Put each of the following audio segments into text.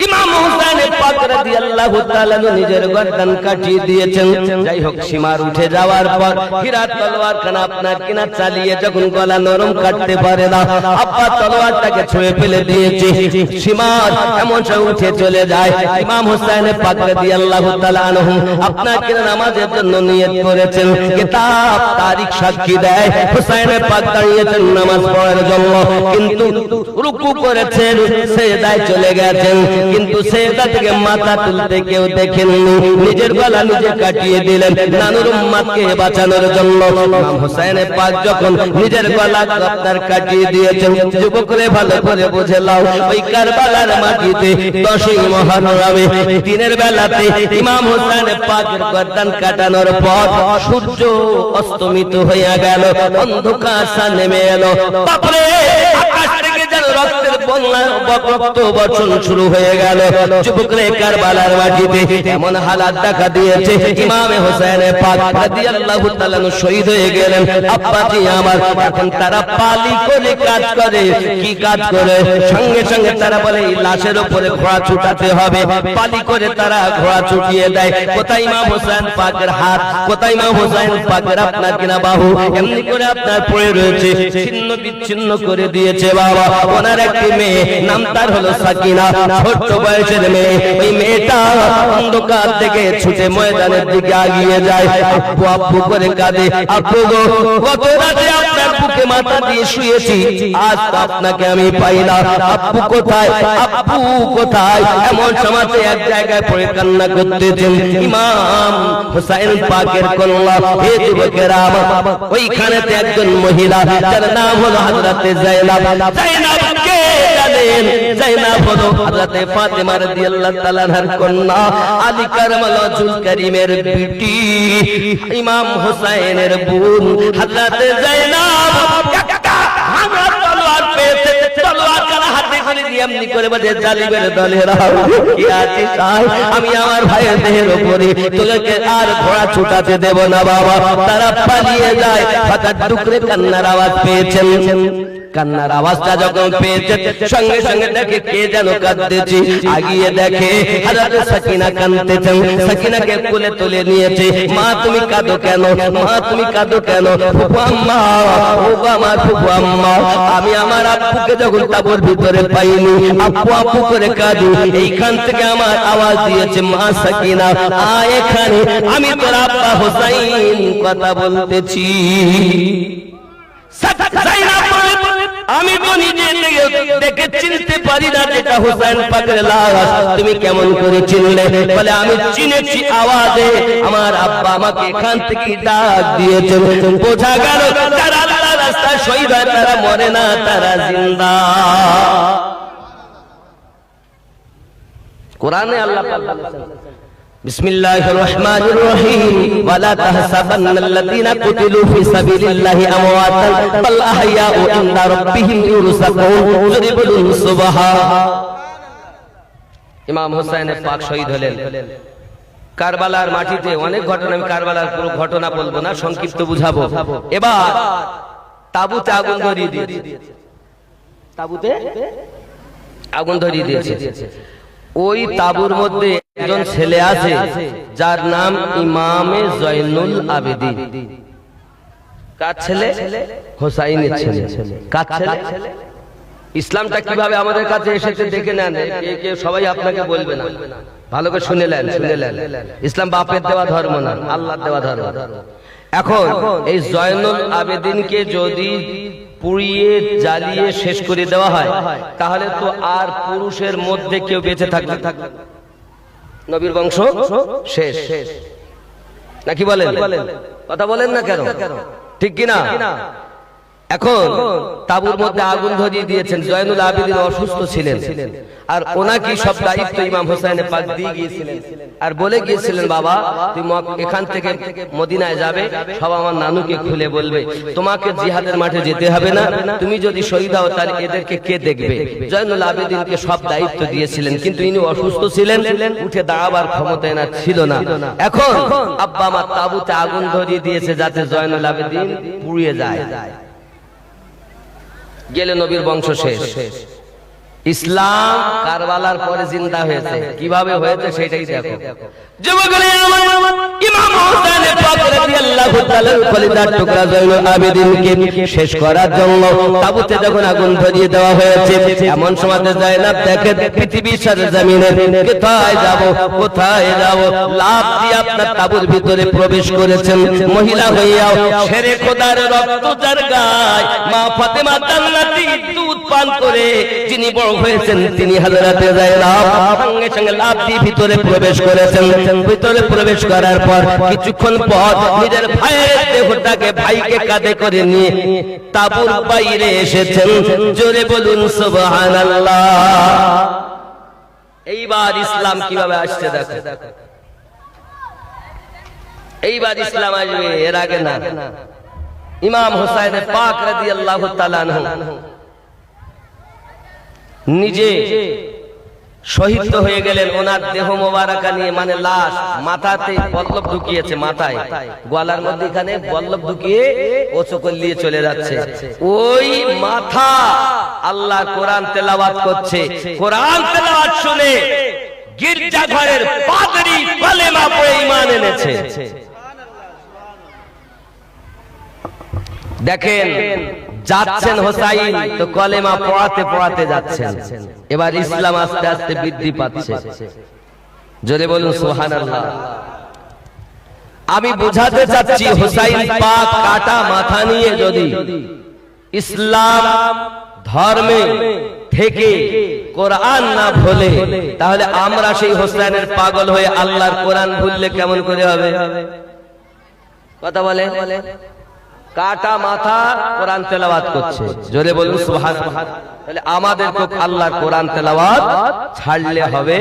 ইমাম হুসাইন পাক রাদিয়াল্লাহু তাআলা নিজের গর্দান কাটিয়ে দিয়েছেন। যাই হোক, সীমার উঠে যাওয়ার পর হীরা তলোয়ার খানা আপনার কিনা চালিয়ে যখন গলা নরম কাটতে পারে না, আব্বা তলোয়ারটাকে ছুঁয়ে ফেলে দিয়েছে। সীমার এমন সময় উঠে চলে যায়। ইমাম হুসাইন পাক রাদিয়াল্লাহু তাআলা আনহু আপনার কিনা নামাজের জন্য নিয়ত করেছেন। কিতাব তারিখ সাক্ষী দেয় হুসাইন পাক দাঁড়িয়েছেন নামাজ পড়ার জন্য, কিন্তু রুকু করেছেন, সেজদায় চলে গেছেন, কিন্তু সেজদা থেকে মাথা তুলতে কেউ দেখেননি। নিজের গলা নিজে কাটিয়ে দিলেন নানুর উম্মতকে বাঁচানোর জন্য। ইমাম হুসাইন পাক যখন নিজের গলা আপনার কাটিয়ে দিয়েছেন, যুবকরে ভালো করে বুঝে লাও, ওই কারবালার মাটিতে 10ই মুহররমে দিনের বেলাতে ইমাম হুসাইন পাকের গর্দান কাটানোর পর সূর্য অস্তমিত হয়ে গেল, অন্ধকার নেমে এলো। বাপরে, আকাশ থেকে যেন রক্তের বন্যা, রক্ত বর্ষণ শুরু হয়ে গেল। যুবকরে কারবালার মাটিতে এমন হালাত দেখা দিয়েছে, ইমাম হুসাইন পাক রাদিয়াল্লাহু তাআলা শহীদ হয়ে গেলেন। আব্বাজি আমার, এখন তারা পালি করে কাজ করে। কি কাজ করে? সঙ্গে সঙ্গে তারা বলে এই লাশের উপরে ঘোড়া ছুটাতে হবে। পালি করে তারা ঘোড়া ছুটিয়ে দেয়। কোথায় ইমাম হুসাইন পাকের হাত, কোথায় ইমাম হুসাইন পাকের আপনার কিনা বাহু, এমনি করে আপনার পড়ে রয়েছে, ছিন্ন বিচ্ছিন্ন করে দিয়েছে। বাবা, ওনার একটি মেয়ে, নাম তার হলো সাকিনা, ছোট্ট বয়সের মেয়ে। ওই মেয়েটা অন্ধকার থেকে ছুটে ময়দানের দিকে এগিয়ে যায়। আব্বু আব্বু করে কাঁদে। আব্বু গো, কত রাতে আপনার বুকে মাথা দিয়ে শুয়েছি, আজ তো আপনাকে আমি পাই না। আব্বু কোথায়, আব্বু কোথায়? এমন সময় এক জায়গায় পড়ে কান্না করতেছেন ইমাম হুসাইন পাকের কন্যা। হে যুবকেরা, ওইখানেতে একজন মহিলা, যার নাম হলো হযরতে যায়েনাব। যায়েনাবকে জানেন? যায়েনাব হলো হযরতে ফাতেমা রাদিয়াল্লাহু তাআলা আনহার কন্যা, আলী কারমালুল কারীমের বিটি, ইমাম হুসাইনের বোন হযরতে যায়েনাব। আমার তলোয়ার পেয়েছে, তলোয়ার কারা হাতে করে দিয়ে এমনি করে বলে, জালিমের দলেরা কি আছে তাই, আমি আমার ভাইয়ের দেহের উপরে তোকে আর ঘোড়া ছুটাতে দেব না বাবা। তারা পালিয়ে যায়। হঠাৎ টুকরে কান্নার আওয়াজ পেয়েছেন। কান্নার আওয়াজটা যখন পেয়েছে, সঙ্গে সঙ্গে দেখে কে যেন কাঁদতেছে। আগিয়ে দেখে হযরত সাকিনা কাঁদতেছেন। সাকিনাকে কোলে তুলে নিয়েছে। মা তুমি কাঁদো কেন? মা তুমি কাঁদো কেন? ফুফু আম্মা, ও আমার ফুফু আম্মা, আমি আমার আব্বুকে যখন তাবুর ভিতরে পাইনি, আব্বু আব্বু করে কাঁদি। এইখান থেকে আমার আওয়াজ দিয়েছে, মা সাকিনা আয় এখানে, আমি তোর আব্বা হুসাইন কথা বলতেছি। আমি তো নিজে দেখে চিনতে পারি না যেটা হুসাইন পাকের লাশ, তুমি কেমন করে চিনলে? বলে আমি চিনেছি আওয়াজে, আমার আব্বা আমাকে এখান থেকে ডাক দিয়েছেন। বোঝা গেল যারা আল্লাহর রাস্তায় শহীদ হয় তারা মরে না, তারা জিন্দা। কোরআনে আল্লাহ পাক বলেছেন, বিসমিল্লাহির রহমানির রহিম, ওয়ালা তাহসাবান্নাল্লাযীনা কুতিলু ফি সাবিলিল্লাহি আমওয়াতান বাল আহইয়াউ ইনদা রাব্বিহিম ইউরযাকুন। যদি বলুন সুবহান। ইমাম হুসাইন পাক শহীদ হলেন কারবালার মাটিতে। অনেক ঘটনা, আমি কারবালার পুরো ঘটনা বলবো না, সংক্ষিপ্ত বুঝাবো। এবার তাবুতে আগুন ধরিয়ে দিয়েছে। তাবুতে আগুন ধরিয়ে দিয়েছে। ওই তাবুর মধ্যে একজন ছেলে আছে যার নাম ইমামে জয়নুল আবেদিন। কার ছেলে? হুসাইনের ছেলে। কার ছেলে? ইসলামটা কিভাবে আমাদের কাছে এসেছে দেখে নেন। কে সবাই আপনাকে বলবে না, ভালো করে শুনে নেন। ইসলাম বাপের দেওয়া ধর্ম না, আল্লাহর দেওয়া ধর্ম। এখন এই জয়নুল আবেদিনকে যদি পুড়িয়ে জ্বালিয়ে শেষ করে দেওয়া হয়, তাহলে তো আর পুরুষের মধ্যে কেউ বেঁচে থাকবে? নবীর বংশ শেষ নাকি বলেন? কথা বলেন না কেন? ঠিক কিনা? এখন তাবুর মধ্যে আগুন ধরিয়ে দিয়েছেন। জয়নুল আবেদিন অসুস্থ ছিলেন, আর ওনাকে সব দায়িত্ব ইমাম হুসাইন পাক দিয়ে গিয়েছিলেন, আর বলে গিয়েছিলেন, বাবা তুমি এখান থেকে মদিনায় যাবে, সব আমার নানুকে খুলে বলবে, তোমাকে জিহাদের মাঠে যেতে হবে না, তুমি যদি শহীদ হও তাহলে এদেরকে কে দেখবে? জয়নুল আবেদিনকে সব দায়িত্ব দিয়েছিলেন, কিন্তু ইনি অসুস্থ ছিলেন, উঠে দাঁড়াবার ক্ষমতা এনার ছিল না। এখন আব্বা আমার তাবুতে আগুন ধরিয়ে দিয়েছে যাতে জয়নুল আবেদিন পুড়িয়ে যায়। গেলে নবীর বংশ শেষ। ইসলাম কারবালার পরে জিন্দা হয়েছে, কিভাবে হয়েছে সেটাই দেখো। ইমাম হোসেন পাক রাদিয়াল্লাহু তাআলা কলিজার টুকরা জয়নুল আবেদিনকে শেষ করার জন্য তাবুতে যখন আগুন ধরিয়ে দেওয়া হয়েছে, এমন সময় যায়নাব দেখে পৃথিবীর সারা জমিনে কোথায় যাব কোথায় যাব, লাফ দিয়ে আপনার তাবুর ভিতরে প্রবেশ করেছেন মহিলা হইয়াও। শেরে খোদার রক্ত যার গায়, মা ফাতেমা জান্নাতি দুধ পান করে যিনি বড় হয়েছেন তিনি হযরতে যায়নাব সঙ্গে সঙ্গে লাফ দিয়ে ভিতরে প্রবেশ করেছেন। ভিতরে প্রবেশ করার পর কিছুক্ষণ পর নিজের ভাইয়ের দেহটাকে ভাইকে কাঁধে করে নিয়ে তাবুর বাইরে এসেছেন। জোরে বলুন সুবহানাল্লাহ। এইবার ইসলাম কিভাবে আসছে দেখো, এইবার ইসলাম আসবে, এর আগে না। ইমাম হোসেন পাক রাদিয়াল্লাহু তাআলা আনহু নিজে শহীদ হয়ে গেলেন। ওনার দেহ মোবারকা নিয়ে, মানে লাশ, মাথাতে বল্লভ ঢুকিয়েছে, মাথায় গলার মধ্যে এখানে বল্লভ ঢুকিয়ে ও চোখে নিয়ে চলে যাচ্ছে। ওই মাথা আল্লাহ কোরআন তেলাওয়াত করছে। কোরআন তেলাওয়াত শুনে গির্জা ঘরের পাদ্রী কলেমা পড়ে ঈমান এনেছে। দেখেন যাচ্ছেন হোসাইন তো কলেমা পড়াতে পড়াতে যাচ্ছেন। এবার ইসলাম আস্তে আস্তে বৃদ্ধি পাচ্ছে। জোরে বলুন সুবহানাল্লাহ। আমি বোঝাতে চাচ্ছি হোসাইন পাক কাটা মাথা নিয়ে যদি ইসলাম ধর্মে থেকে কোরআন না ভুলে, তাহলে আমরা সেই হোসাইনের পাগল হয়ে আল্লাহর কোরআন ভুললে কেমন করে হবে? কথা বলে, কাটা মাথা কোরআন তেলাওয়াত করছে। জোরে বলুন সুবহানাল্লাহ। তাহলে আমাদেরকে আল্লাহর কোরআন তেলাওয়াত ছাড়লে হবে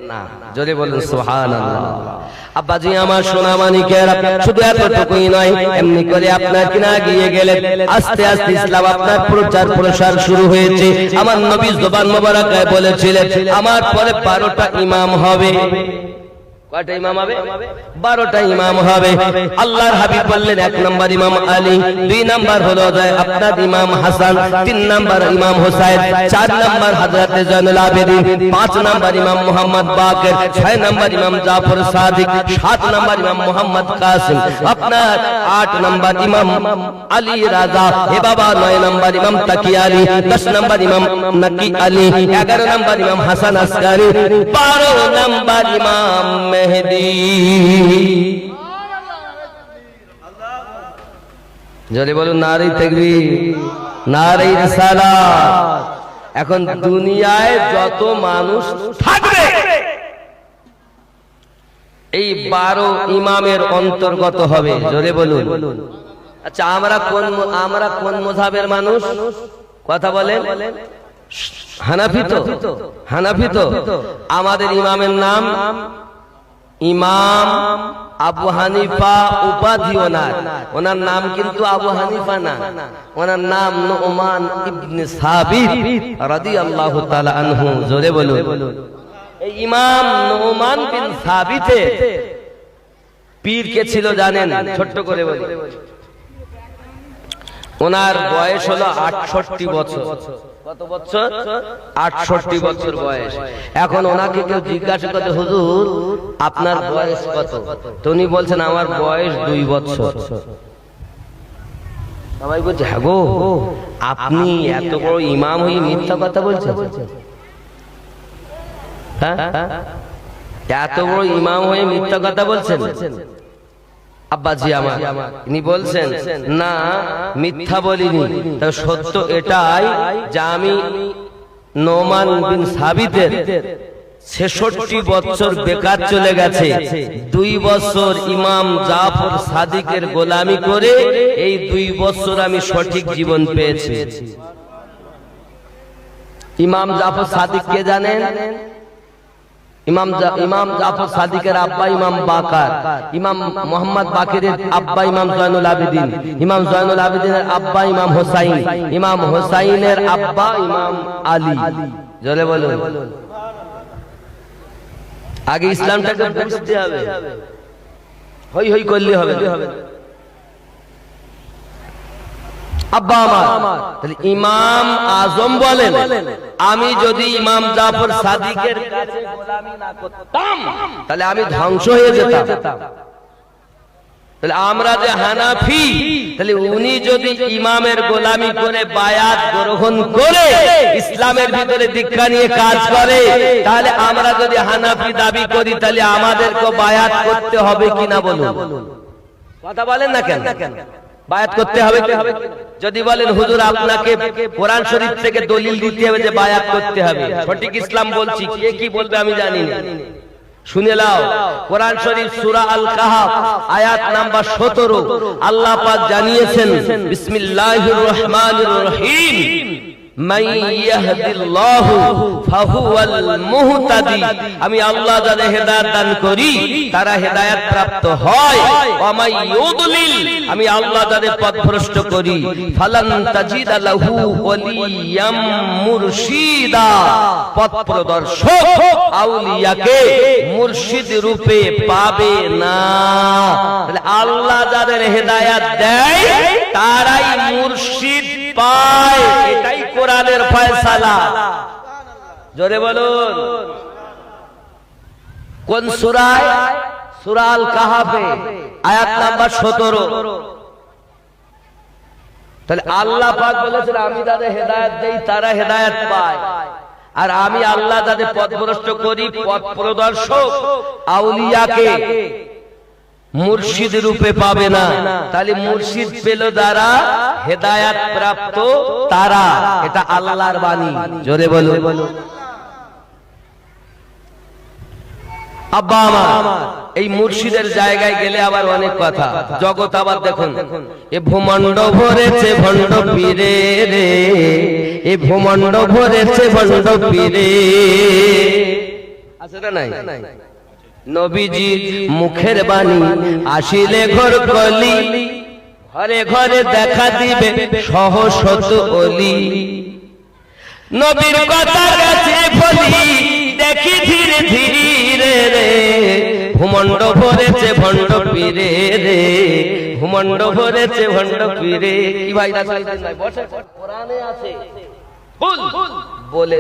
না। জোরে বলুন সুবহানাল্লাহ। আব্বাজি আমার সোনা মানিকের, শুধু এতটুকুই নয়, এমনি করে আপনার কিনা গিয়ে গেলেন। আস্তে আস্তে ইসলাম আপনার প্রচার প্রসার শুরু হয়েছে। আমার নবী জবান মোবারকায় বলেছিলেন আমার পরে 12টা ইমাম হবে। কয়টা ইমাম হবে? 12টা ইমাম হবে। আল্লাহর হাবিব বললেন 1 নাম্বার ইমাম আলী, 2 নাম্বার হলো আপনার ইমাম হাসান, 3 নাম্বার ইমাম হোসেন, 4 নাম্বার হযরত জয়নুল আবেদিন, 5 নাম্বার ইমাম মুহাম্মদ বাকের, 6 নাম্বার ইমাম জাফর সাদিক, 7 নাম্বার ইমাম মুহাম্মদ কাসিম, আপনার 8 নাম্বার ইমাম আলী রাজা, এ বাবা 9 নাম্বার ইমাম তাকি আলী, 10 নাম্বার ইমাম নাকি আলী, 11 নাম্বার ইমাম হাসান আসকারি, 12 নাম্বার ইমাম মেহেদি। যদি বলুন নারী তাকবীর, নারী রিসালাত। এখন দুনিয়ায় যত মানুষ থাকবে এই 12 ইমামের অন্তর্গত হবে। জোরে বলুন। আচ্ছা আমরা কোন মাযহাবের মানুষ? কথা বলেন। হানাফি তো? হানাফি তো। আমাদের ইমামের নাম ইমাম আবু হানিফা, উপাধি ওনার নাম কিন্তু আবু হানিফা না, ওনার নাম নুমান ইবনে সাবিত রাদিয়াল্লাহু তাআলা আনহু। জোরে বলুন। এই ইমাম নুমান বিন সাবিতের পীর কে ছিল জানেন? ছোট্ট করে বলি, ওনার বয়স হলো 68 বছর। কত বছর? 68 বছর বয়স। এখন ওনাকে কেউ জিজ্ঞাসা করে হুজুর আপনার বয়স কত, তো উনি বলছেন আমার বয়স 2 বছর। সবাই বলছে হ্যাঁ গো, আপনি এত বড় ইমাম হয়ে মিথ্যা কথা বলছেন? হ্যাঁ, এত বড় ইমাম হয়ে মিথ্যা কথা বলছেন? আব্বাজি আমার ইনি বলছেন না মিথ্যা বলিনি, তবে সত্য এটাই যে আমি নোমান বিন সাবিতের 66 বছর বেকার চলে গেছে, 2 বছর ইমাম জাফর সাদিকের গোলামি করে এই 2 বছর আমি সঠিক জীবন পেয়েছি। ইমাম জাফর সাদিক কে জানেন? ইমাম জাফর সাদিকের আব্বা ইমাম বাকার, ইমাম মোহাম্মদ বাকিরের আব্বা ইমাম জয়নুল আবেদিন, ইমাম জয়নুল আবেদিনের আব্বা ইমাম হোসাইন, ইমাম হোসাইনের আব্বা ইমাম আলী। জোরে বলুন। আগে ইসলামটাকে বুঝতে হবে, হই হই করলে হবে। আব্বা আমার, তাহলে ইমাম আজম বলেন, আমি যদি ইমাম জাফর সাদিকের কাছে গোলামি না করতাম তাহলে আমি ধ্বংস হয়ে যেতাম। তাহলে আমরা যে হানাফি, তাহলে উনি যদি ইমামের গোলামি করে বায়াত গ্রহণ করে ইসলামের ভিতরে দীক্ষা নিয়ে কাজ করে, তাহলে আমরা যদি হানাফি দাবি করি তাহলে আমাদেরকে বায়াত করতে হবে কিনা বলুন? কথা বলেন না কেন? বায়াত করতে হবে কি? যদি বলেন হুজুর আপনাকে কোরআন শরীফ থেকে দলিল দিতে হবে যে বায়াত করতে হবে, সঠিক ইসলাম বলছি, কে কি বলবে আমি জানি না। শুনে নাও, কোরআন শরীফ সূরা আল কাহাফ আয়াত নাম্বার 17 আল্লাহ পাক জানিয়েছেন, বিসমিল্লাহির রহমানির রহিম, মান ইয়াহদিল্লাহু ফাহুয়াল মুহতাদি, আমি আল্লাহ যাদের হেদায়েত দান করি তারা হেদায়েত প্রাপ্ত হয়, ওয়া মান ইউদলিল, আমি আল্লাহ যাদের পথভ্রষ্ট করি ফালান তাজিদা লাহু ওয়ালিয়াম মুরশিদা, পথ প্রদর্শক আউলিয়াকে মুর্শিদ রূপে পাবে না। তাহলে আল্লাহ যাদের হেদায়েত দেয় তারাই মুর্শিদ পায়, এটাই কোরআনের ফয়সালা। জোরে বলুন। কোন সূরায়? সূরা আল কাহাফে আয়াত নাম্বার 17। তাহলে আল্লাহ পাক বলেছেন আমি যাদের হেদায়েত দেই তারা হেদায়েত পায়, আর আমি আল্লাহ যাদের পথভ্রষ্ট করি পথ প্রদর্শক আউলিয়াকে মুর্শিদ রূপে পাবে না। তাহলে মুর্শিদ পেল যারা, হেদায়েত প্রাপ্ত তারা, এটা আল্লাহর বাণী। জোরে বলুন। আব্বা আমার, এই মুর্শিদের জায়গায় গেলে আবার অনেক কথা, জগৎ আবার দেখুন, এ ভূমণ্ড ভরেছে ভণ্ড পীরে রে, এ ভূমণ্ড ভরেছে ভণ্ড পীরে, আছে না নাই? নবীজি মুখের বাণী আসিলে ঘর কলি, ঘরে ঘরে দেখা দিবে সহশত অলি, নবীর কথা কাছে বলি দেখি ধীরে ধীরে রে, ভূমণ্ড ভরেছে ভণ্ড পীরে রে, ভূমণ্ড ভরেছে ভণ্ড পীরে। কি ভাই কোরআনে আছে, বলে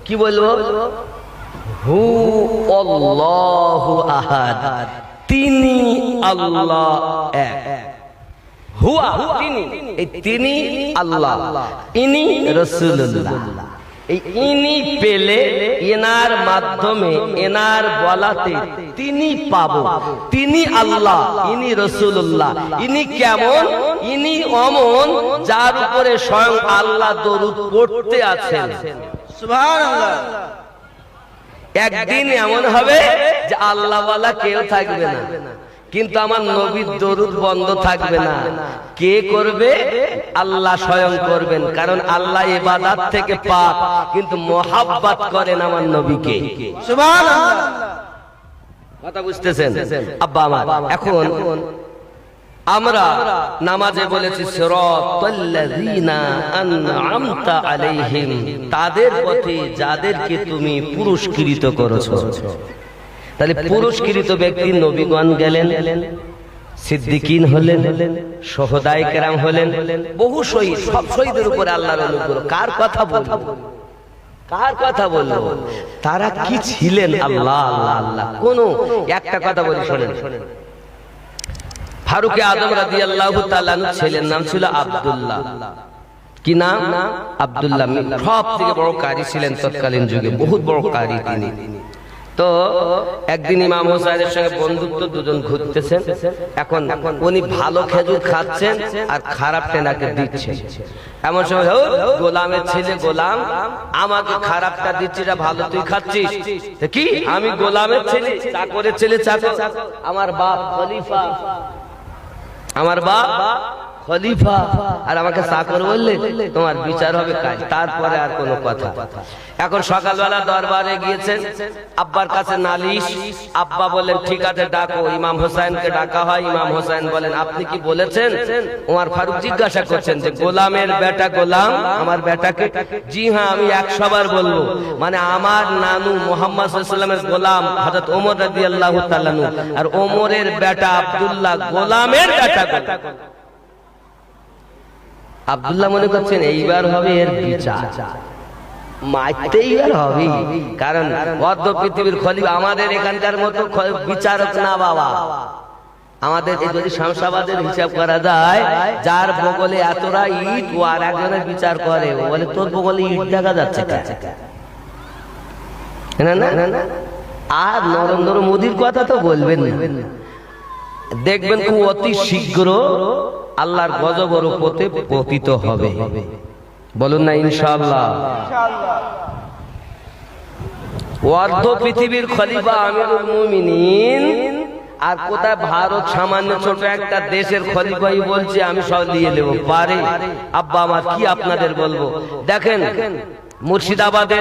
কি বলবো? হু আল্লাহু আহাদ, তিনি আল্লাহ এক। হুয়া তিনি, এই তিনি আল্লাহ, ইনি রাসূলুল্লাহ। এই ইনি পেলে এনার মাধ্যমে এনার বলাতে তিনি পাবো, তিনি আল্লাহ, ইনি রাসূলুল্লাহ। ইনি কেমন? ইনি অমন যার উপরে স্বয়ং আল্লাহ দরুদ পড়তে আছেন। সুবহানাল্লাহ। একদিন এমন হবে যে আল্লাহ ওয়ালা কেউ থাকবে না, কিন্তু আমার নবীর দরুদ বন্ধ থাকবে না। কে করবে? আল্লাহ স্বয়ং করবেন, কারণ আল্লাহ ইবাদত থেকে পাক, কিন্তু মোহাব্বত করেন আমার নবীকে। সুবহানাল্লাহ। কথা বুঝতেছেন আব্বা আমার? এখন আমরা নামাজে বলেছি সিরাতাল্লাযীনা আন'আমতা আলাইহিম, তাদের পথে যাদেরকে তুমি পুরস্কৃত করেছো। তাহলে পুরস্কৃত ব্যক্তি নবীগণ গেলেন, সিদ্দিকিন হলেন, শুহাদায়ে কেরাম হলেন, বহু শহীদ, সব শহীদের উপরে আল্লাহর অনুগ্রহ। কার কথা বলবো? কার কথা বলবো? তারা কি ছিলেন? আল্লাহ আল্লাহ আল্লাহ। কোন একটা কথা বলি শোনেন। ফারুকে আজম রাদিয়াল্লাহু তাআলা আনহু ছেলের নাম ছিল আব্দুল্লাহ। কি নাম? আব্দুল্লাহ। সব থেকে বড় কারি ছিলেন তৎকালীন যুগে, বহুত বড় কারি তিনি। তো একদিন ইমাম হোসেনের সঙ্গে বন্ধুত্ব, দুজন ঘুরতেছেন। এখন উনি ভালো খেজুর খাচ্ছেন আর খারাপ টেনাকে দিচ্ছেন। এমন সময় গোলামের ছেলে গোলাম আমাকে খারাপটা দিচ্ছিস, ভালো তুই খাচ্ছিস। কি? আমি গোলামের ছেলে, চাকরের ছেলে চাকর, আমার বাপ খলিফা, আমার বাপ খলিফা, আর আমাকে চাকর বললে তোমার বিচার হবে কাজ। তারপরে আর কোনো কথা। এখন সকালবেলা দরবারে গিয়েছেন, আব্বার কাছে নালিশ। আব্বা বলেন ঠিক আছে ডাকো। ইমাম হোসেনকে ডাকা হয়। ইমাম হোসেন বলেন আপনি কি বলেছেন? ওমর ফারুক জিজ্ঞাসা করছেন যে গোলামের বেটা গোলাম আমার বেটাকে? জি হ্যাঁ, আমি 100 বার বলবো। মানে আমার নানু মুহাম্মদ সাল্লাল্লাহু আলাইহি ওয়াসাল্লামের গোলাম হযরত ওমর রাদিয়াল্লাহু তাআলা আনহু, আর ওমরের বেটা আব্দুল্লাহ গোলামের বেটা। আব্দুল্লাহ মনে করছেন এইবার হবে এর বিচার, মারতেই আর হবে, কারণ অর্ধ পৃথিবীর খলিফা আমাদের এখানকার মতো বিচারক না বাবা। আমাদের যদি শামসাবাদের হিসাব করা যায়, যার বগলে এতটা ইট ও আর একজনের বিচার করে, ও বলে তোর বগলে ইট দেখা যাচ্ছে না না না। আর নরেন্দ্র মোদীর কথা তো বলবেন না, দেখবেন খুব অতি শীঘ্র আল্লাহর গজবের উপরে পতিত হবে। বলুন না ইনশাআল্লাহ। অর্ধ পৃথিবীর খলিফা আমিরুল মুমিনিন, আর কোথায় ভারত সামান্য ছোট একটা দেশের খলিফাই বলছে আমি সব দিয়ে নেব। পারে আব্বা আমার কি আপনাদের বলবো। দেখেন মুর্শিদাবাদে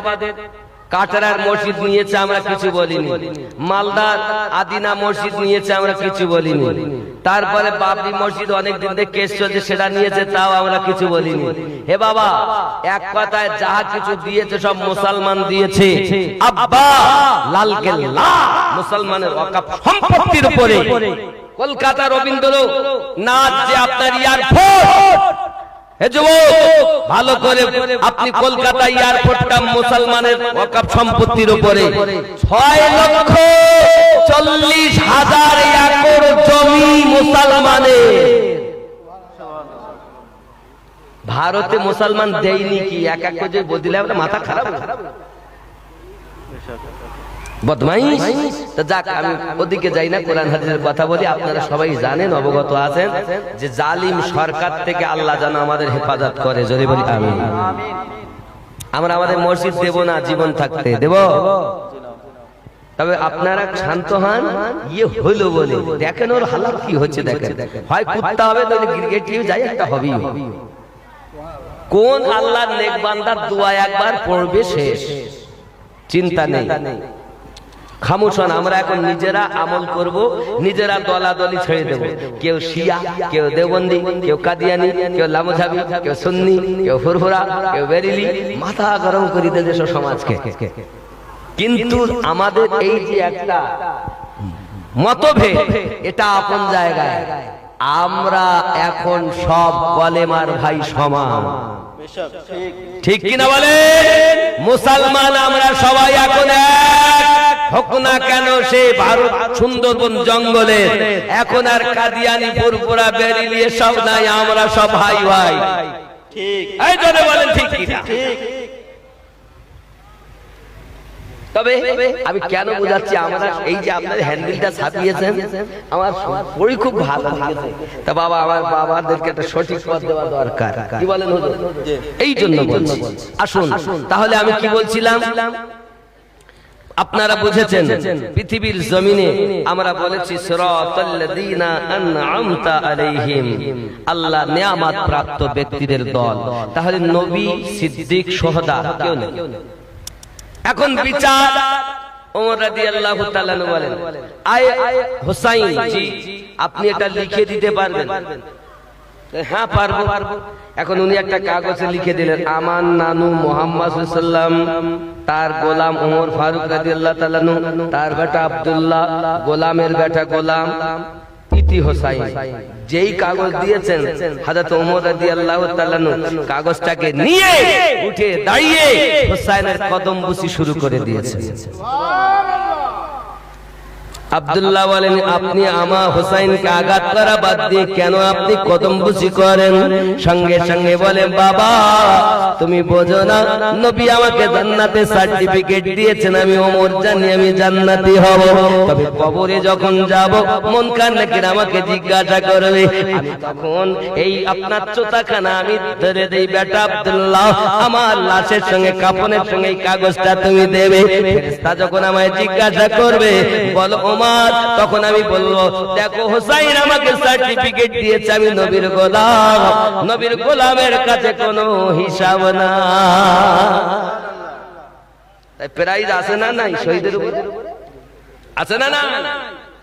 কাটারার মসজিদ নিয়েছে, আমরা কিছু বলিনি। মালদার আদিনা মসজিদ নিয়েছে, আমরা কিছু বলিনি। তারপরে বাবরি মসজিদ অনেকদিন থেকে কেস চলছে, সেটা নিয়েছে, তাও আমরা কিছু বলিনি। হে বাবা, এক কথায় যাহা কিছু দিয়েছে সব মুসলমান দিয়েছে। আব্বা লালকেল্লা মুসলমানের ওয়াকফ সম্পত্তির উপরে। কলকাতা রবীন্দ্র নাথ যে আপনার এয়ারপোর্ট, ভালো করে আপনি কলকাতা এয়ারপোর্টটা মুসলমানের ওয়াকফ সম্পত্তির উপরে। 6,40,000 একর জমি মুসলমানের। ভারতে মুসলমান দেয়নি কি? এক এক করে বদিলে আমরা মাথা খারাপ বদমাইশ। তো যাক, আমি ওদিকে যাই না, কোরআন হাদিসের কথা বলি। আপনারা সবাই জানেন, অবগত আছেন যে জালিম সরকার থেকে আল্লাহ যেন আমাদের হেফাজত করে। যদি বলি আমিন। আমরা আমাদের মসজিদ দেব না, জীবন থাকতে দেব। তবে আপনারা শান্ত হন, ইয়ে হইলো বলে দেখেন ওর হালাত কি হচ্ছে। দেখেন, হয় কুত্তা হবে, তাহলে ক্রিকেট টিম যাই একটা হবেই। কোন আল্লাহর নেক বান্দার দোয়া একবার পড়বে শেষ, চিন্তা নেই। খামোশন আমরা এখন নিজেরা আমল করব, নিজেরা দলাদলি ছেড়ে দেব। কেউ শিয়া, কেউ দেওবন্দি, কেউ কাদিয়ানি, কেউ লামোঝাবি, কেউ সুন্নি, কেউ ফুরফুরা, কেউ বেরিলি, মাথা গরম করে দেবে সমাজকে। কিন্তু আমাদের এই যে একটা মতভেদ, এটা আপন জায়গায়। আমরা এখন সব কলেমার ভাই সমান, ঠিক কিনা বলে? মুসলমান আমরা সবাই এখন এক। হোক না কেন সে ভারত সুন্দরবন জঙ্গলে, এখন আর কাদিয়ানি ফুরফুরা বেরিলি সব নাই, আমরা সব ভাই ভাই। ঠিক, এই জন্য বলেন ঠিক কিনা? তবে আমি কেন বোঝাচ্ছি, আমরা এই যে আপনার হ্যান্ডেলটা ছাপিয়েছেন, আমার পড়ি খুব ভালো লেগেছে। তা বাবা, আমার বাবাদেরকে একটা সঠিক পথ দেওয়া দরকার। কি বলেন হুজুর? এই জন্য বলছি। আসুন তাহলে আমি কি বলছিলাম, আপনারা বুঝেছেন। পৃথিবীর জমিনে আমরা বলেছি সিরাতাল্লাযীনা আন'আমতা আলাইহিম, আল্লাহ নিয়ামত প্রাপ্ত ব্যক্তিদের দল। তাহলে নবী, সিদ্দিক, শুহাদা কেউ নেই। এখন বিচার ওমর রাদিয়াল্লাহু তাআলা বলেন, আয় হুসাইন জি, আপনি এটা লিখে দিতে পারবেন? হ্যাঁ পারবো। এখন উনি একটা কাগজে লিখে দিলেন, আমার নানু মুহাম্মদ সাল্লাল্লাহু আলাইহি ওয়াসাল্লাম, তার গোলাম ওমর ফারুক রাদিয়াল্লাহু তাআলা, তার বেটা আব্দুল্লাহ, গোলামের বেটা গোলাম, ইতি হুসাইন। যেই কাগজ দিয়েছেন হযরত ওমর রাদিয়াল্লাহু তাআলা কাগজটাকে নিয়ে উঠে দাঁড়িয়ে হুসাইনের কদম বুসি শুরু করে দিয়েছেন। আব্দুল্লাহ বলেন, আপনি আমার হুসাইনকে আঘাত করা বাদ দিয়ে কেন আপনি কদম বুসি করেন? সঙ্গে সঙ্গে বলে, বাবা তুমি বোঝো না, নবী আমাকে জান্নাতে সার্টিফিকেট দিয়েছেন, আমি ওমর জানি আমি জান্নাতি হব। তবে কবরে যখন যাব, মুনকার নাকির আমাকে জিজ্ঞাসা করবে, আমি তখন এই আপনার চোতাখানা আমি ধরে দেই, বেটা আব্দুল্লাহ আমার লাশের সঙ্গে কাফনের সঙ্গে এই কাগজটা তুমি দেবে। ফেরেশতা যখন আমায় জিজ্ঞাসা করবে, বলো ওমর, তখন আমি বলবো, দেখো হুসাইন আমাকে সার্টিফিকেট দিয়েছে, আমি নবীর গোলাম, নবীর গোলামের কাছে কোনো হিসাব না। তাই প্রাইজ আছে না নাই? শহীদের উপরে আছে না? না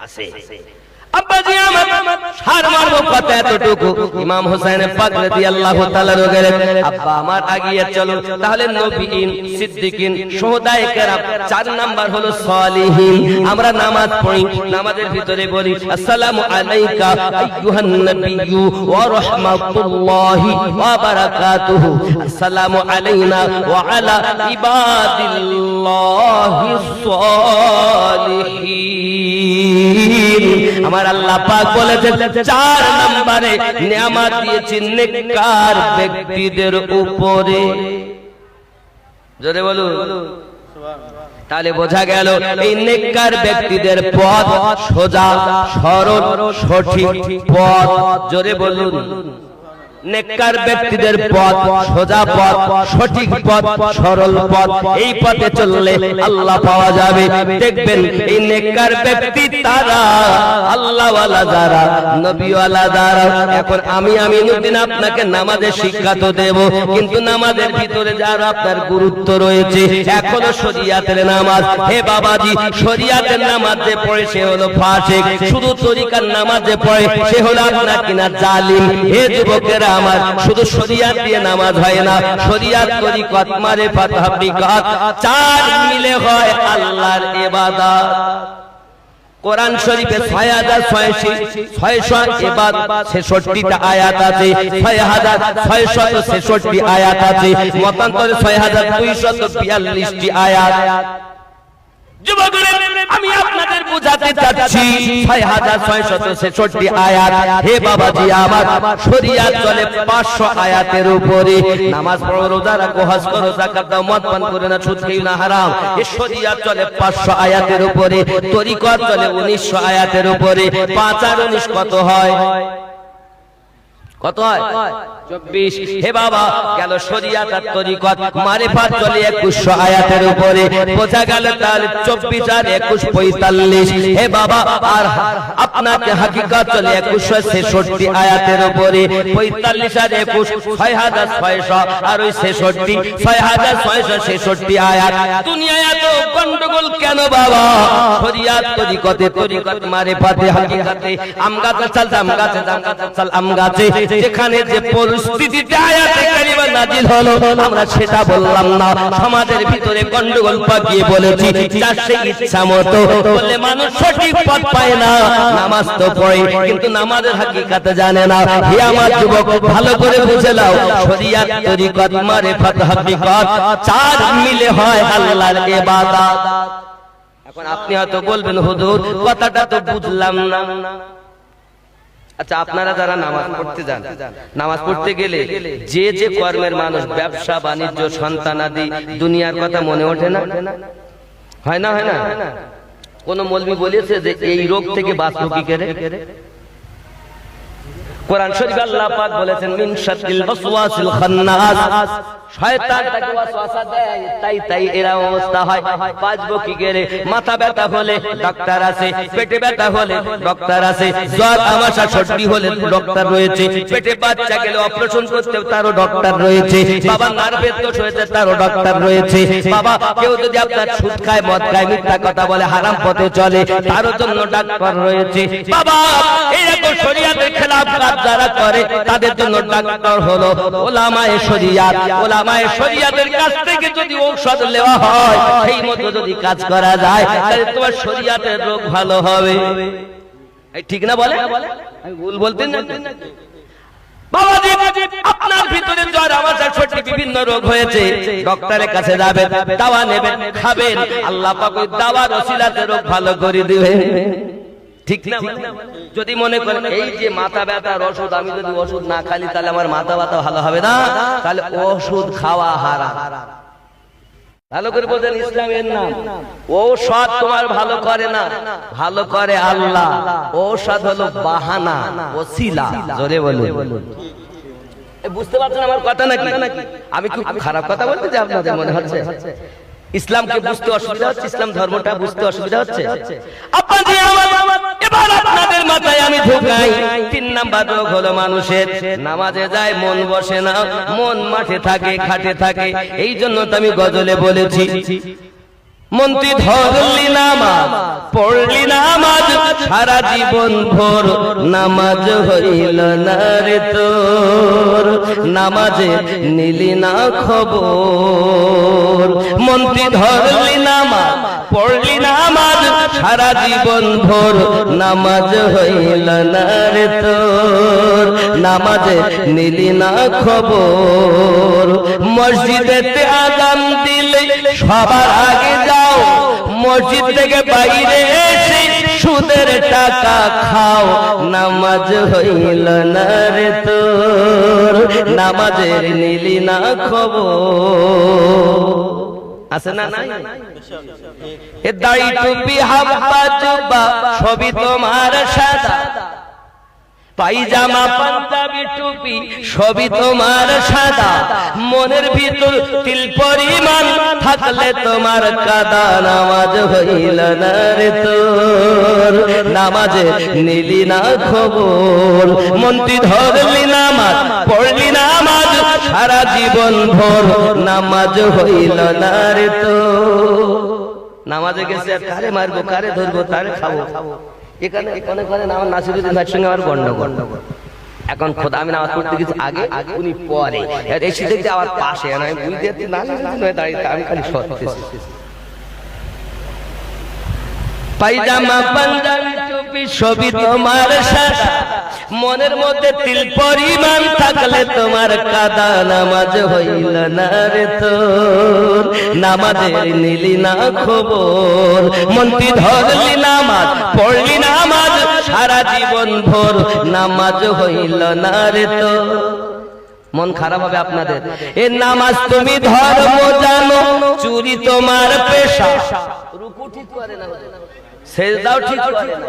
আছে। আব্বাজি আমার সার মারবো কথা এতটুকু। ইমাম হোসেন পাক রাদিয়াল্লাহু তাআলা গেলেন, আব্বা আমার আগিয়ে চলো। তাহলে নবীন, সিদ্দিকিন, শুহাদায়ে কেরাম, 4 নাম্বার হলো সালিহিন। আমরা নামাজ পড়ি, নামাজের ভিতরে বলি আসসালামু আলাইকা আইয়ুহান নাবিয়্যু ওয়া রাহমাতুল্লাহি ওয়া বারাকাতুহু, আসসালামু আলাইনা ওয়া আলা ইবাদিল্লাহিস সালিহিন। আমার আল্লাহ পাক বলেছেন 4 নম্বরে নিয়ামত দিয়েছেন নেককার ব্যক্তিদের উপরে। জোরে বলুন। তাহলে বোঝা গেল এই নেককার ব্যক্তিদের পথ সোজা, সরল, সঠিক পথ। জোরে বলুন। নেককার ব্যক্তিদের পথ সোজা পথ, সঠিক পথ, সরল পথ। এই পথে চললে আল্লাহ পাওয়া যাবে। দেখবেন এই নেককার ব্যক্তি তারা, আল্লাহওয়ালা যারা, নবীওয়ালা যারা। এখন আমি আমিনুদ্দিন আপনাকে নামাজের শিক্ষা তো দেব, কিন্তু নামাজের ভিতরে যারা আপনার গুরুত্ব রয়েছে, এখনো শরিয়াতের নামাজ। হে বাবাজি, শরিয়াতের নামাজ যে পড়ে সে হলো ফাসিক, শুধু তরিকার নামাজ যে পড়ে সে হলো আপনার কিনা জালিম। হে যুবকেরা আমার, শুধু শরিয়াত দিয়ে নামাজ হয় না, শরিয়াত, তরিকত, মারিফাত, হাকিকত 4 মিলে হয় আল্লাহর ইবাদত। কোরআন শরীফে 6666টা আয়াত আছে, 6666 আয়াত আছে, মতান্তরে 6242টি আয়াত। যুবকরা, আমি আপনাদের বোঝাতে চাচ্ছি 6666 আয়াত। হে বাবাজি আমার, শরিয়াত চলে 500 আয়াতের উপরে। নামাজ পড়ো, রোজা রাখো, হজ করো, যাকাত দাও, মদ পান করো না, সুদ খেও না, হারাম। এই শরিয়াত চলে 500 আয়াতের উপরে। তরিকত চলে 1900 আয়াতের উপরে। 5 আর 19 কত হয়? কত হয়? 24। হে বাবা, গেল শরিয়াত আর তরিকত। মারিফাত চলে 2100 আয়াতের উপরে। বোঝা গেল তাহলে 24 আর 21 45। হে বাবা, আর আপনাকে হাকিকত চলে 2166 আয়াতের উপরে। 45 আর 21 6600, আর ওই 66 6666 আয়াত। দুনিয়ায় এত গন্ডগোল কেন বাবা? শরিয়াত, তরিকতে, তরিকত, মারিফাতে, হাকিকতে, আম গাছে চাল, জাম গাছে, জাম গাছে চাল, আম গাছে। যেখানে যে পরিস্থিতিতে আয়াতে কারিমা নাজিল হলো, আমরা সেটা বললাম না। সমাজের ভিতরে গন্ডগোল পাকিয়ে বলেছি, যার সেই ইচ্ছা মতো বলে মানুষ সঠিক পথ পায় না। নামাজ তো পড়ে, কিন্তু নামাজের হাকিকত জানে না। হে আমার যুবক, ভালো করে বুঝে নাও, শরিয়াত, তরিকত, মারিফাত, হাকিকত 4 মিলে হয় আল্লাহর ইবাদত। এখন আপনি হয়তো বলবেন, হুজুর কথাটা তো বুঝলাম না। আচ্ছা, আপনারা যারা নামাজ পড়তে যান, নামাজ পড়তে গেলে যে যে কর্মের মানুষ, ব্যবসা বাণিজ্য, সন্তানাদি, দুনিয়ার কথা মনে ওঠে না? হয় না? হয় না? কোন মৌলবি বলেছে যে এই রোগ থেকে বাঁচবো কি করে? কোরআন শরীফে আল্লাহ পাক বলেছেন, মিন শাররিল ওয়াসওয়াসিল খান্নাস। শয়তান তাকে ওয়াসওয়াসা দেয়, তাই এরা অবস্থা হয়। বাঁচবো কি করে? মাথা ব্যথা হলে ডাক্তার আছে, পেটে ব্যথা হলে ডাক্তার আছে, জ্বর আমাশা সর্দি হলে ডাক্তার রয়েছে, পেটে বাচ্চা গেলে অপারেশন করতে তারও ডাক্তার রয়েছে, বাবা নার্ভের দোষ হয়েছে তারও ডাক্তার রয়েছে, বাবা কেউ যদি আপনার সুদ খায়, মদ খায়, মিথ্যা কথা বলে, হারাম পথে চলে, তারও জন্য ডাক্তার রয়েছে। বাবা এইরকম শরিয়াতের খেলাফ কাজ যারা করে তাদের জন্য ডাক্তার হলো উলামায়ে শরিয়াত। উলামায়ে শরিয়াতের কাছ থেকে যদি ঔষধ নেওয়া হয়, সেই মতো যদি কাজ করা যায়, তাহলে তোমার শরিয়াতের রোগ ভালো হবে। ঠিক না বলে? আমি ভুল বলতেন না? বাবাজি, আপনার ভিতরে জ্বর, আমাশা, সর্দি, বিভিন্ন রোগ হয়েছে, ডক্টরের কাছে যাবেন, দাওয়া নেবেন, খাবেন। আল্লাহ পাক ওই দাওয়ার ওসিলাতে রোগ ভালো করে দিবেন। ঠিক না? যদি মনে করেন এই যে মাথা ব্যথার ওষুধ, আমি যদি ওষুধ না খালি তাহলে আমার মাথা ব্যথা ভালো হবে না, তাহলে ওষুধ খাওয়া হারাম। ভালো করে বলেন, ইসলামের নাম ঔষধ তোমার ভালো করে না, ভালো করে আল্লাহ। ঔষধ হলো বাহানা, ওসিলা। জোরে বলুন। বুঝতে পারছেন আমার কথা নাকি? আমি খুব খারাপ কথা বলতে যে আপনাদের মনে হচ্ছে ইসলামকে বুঝতে অসুবিধা হচ্ছে, ইসলাম ধর্মটা বুঝতে অসুবিধা হচ্ছে? এবার আপনাদের মাথায় আমি ঢোকাই, 3 নাম্বার রোগ হলো মানুষের নামাজে যায় মন বসে না, মন মাঠে থাকে, ঘাটে থাকে। এই জন্য তো আমি গজলে বলেছি, মন্ত্রী ধরলি নামাজ পড়লি নামাজ সারা জীবন ভোর নামাজ হইল না রে তোর, নামাজে নিলি না খবর। মন্ত্রী ধরলি নামাজ পড়লি নামাজ সারা জীবন ভোর নামাজ হইল না রে তোর, নামাজে নিলি না খবর। মসজিদেতে আযান দিলে সবার আগে যাও, মসজিদ থেকে বাইরে এসে সুদের টাকা খাও, নামাজ হইল না রে তোর, নামাজের নিলি না খবর। আছে না নাই? এ দাড়ি টুপি হাব্বা জুব্বা সবই তোমার সাদা, পায়জামা পাঞ্জাবি টুপি সবই তোমার সাদা, মনের ভিতর তিল পরিমাণ থাকলে তোমার কাদা, নামাজ হইল না রে তোর, নামাজে নিলি না খবর। মন্ত্রী ধরলি নামাজ পড়লি নামাজ সারা জীবন ভোর নামাজ হইল না রে তোর। নামাজে গেছে আর কারে মারবো, কারে ধরবো, কারে খাবো, এখানে আমার নাসিরুদ্দিন ভাইয়ের সঙ্গে আমার গন্ডগোল। এখন খোদা আমি নামাজ পড়তে গেছি আগে, উনি পরে এসে দেখতে আমার পাশে, আমি বুঝতে দাঁড়িয়ে আমি খালি সরতেছি। পায়জামা পাঞ্জাবি টুপি সবই তোমার সাদা, মনের মধ্যে তিল পরিমাণ থাকলে তোমার কাদা, নামাজ হইল না রে তোর, নামাজের নিলি না খবর। মন্ত্রী ধরলি নামাজ পড়লি নামাজ সারা জীবন ভোর নামাজ হইল না রে তোর। মন খারাপ হবে আপনাদের। এ নামাজ তুমি ধর্ম জানো, চুরি তোমার পেশা, রুকু ঠিক করে না, সেজদাও ঠিক করে না,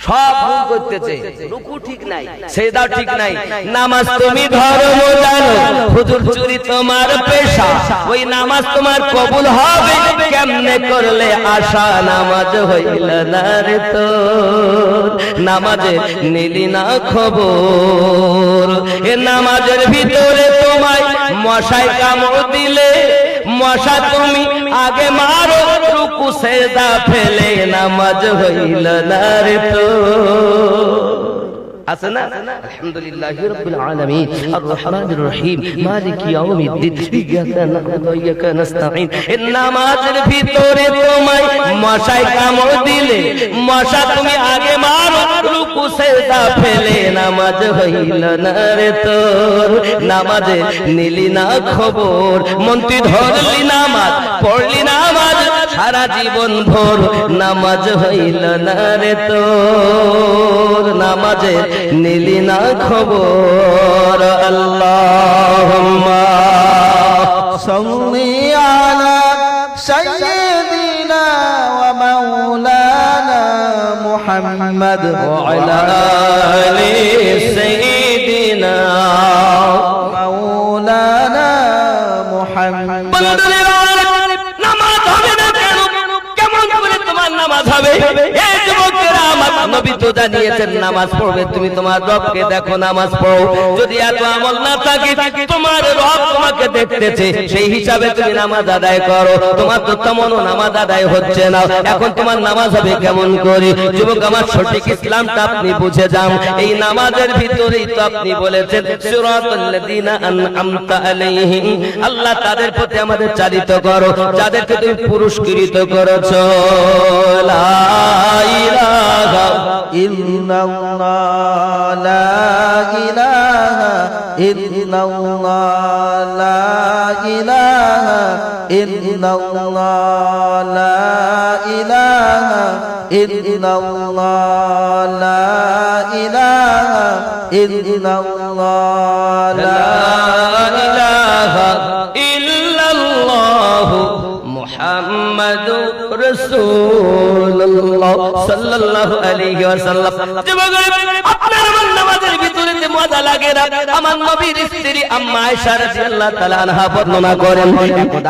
সব ভুল করতেছে, রুকু ঠিক নাই, সেজদাও ঠিক নাই। নামাজ তুমি ধর্ম জানো, হুজুর চুরি তোমার পেশা, ওই নামাজ তোমার কবুল হবে কেমনে করলে আশা, নামাজ হইল না রে তোর, নামাজে নিলি না খবর। এ নামাজের ভিতরে তোমায় মশায় কামড় দিলে, মশা তুমি আগে মারো, রুকু সেজদা ফেলে নামাজ হইল না রে তোর। আছে না? আলহামদুলিল্লাহি রাব্বিল আলামিন আর রহমানির রহিম মালিকি ইয়াউমিদ্দিন ইয়াকা না'বুদু ওয়া ইয়াকা নাস্তাঈন। এই নামাজের ভিতরে তোমায় মশায় কামড় দিলে, মশা তুমি আগে মারো, রুকু সেজদা ফেলে নামাজ হইল না রে তোর, নামাজে নিলি না খবর। মন্ত্রী ধরলি নামাজ পড়লি নামাজ সারা জীবন ভোর নামাজ হইল না রে তোর, নামাজে নিলি না খবর। আল্লাহুম্মা সাল্লি আলা সাইয়্যিদিনা ওয়া মাওলানা মুহাম্মদ ওয়া আলা আলি সাইয়্যিদিনা মাওলানা মুহাম্মদ। নামাজ হবে না কেন? কেমন করে তোমার নামাজ হবে? এই যুবকেরা, আমার নবী তো জানিয়েছেন নামাজ পড়বে, তুমি তোমার রবকে দেখো, নামাজ পড়ো। যদি এত আমল না থাকে, তোমার রব তোমাকে দেখতেছে, সেই হিসাবে তুমি নামাজ আদায় করো। তোমার তো তেমন নামাজ আদায় হচ্ছে না, এখন তোমার নামাজ হবে কেমন করে? যুবক আমার, সঠিক ইসলামটা আপনি বুঝে যান। এই নামাজের ভিতরেই তো আপনি বলেছেন সিরাতাল লাযিনা আনআমতা আলাইহিম, আল্লাহ তাদের প্রতি আমাদের চালিত করো যাদেরকে তুমি পুরস্কৃত করেছো। লা ইলাহা ইল্লাল্লাহ লা ইলাহা ইল্লাল্লাহ লা ইলাহা ইল্লাল্লাহ লা ইলাহা ইল্লাল্লাহ লা ইলাহা ইল্লাল্লাহ লা ইলাহা ইল্লাল্লাহু মুহাম্মাদুর রাসূলুল্লাহ সাল্লাল্লাহু আলাইহি ওয়াসাল্লাম। আপনার আমার নামাজের ভিতরে মজা লাগে না। আমার নবীর স্ত্রী আম্মা আয়েশা রাদিয়াল্লাহু তাআলা আনহা বর্ণনা করেন,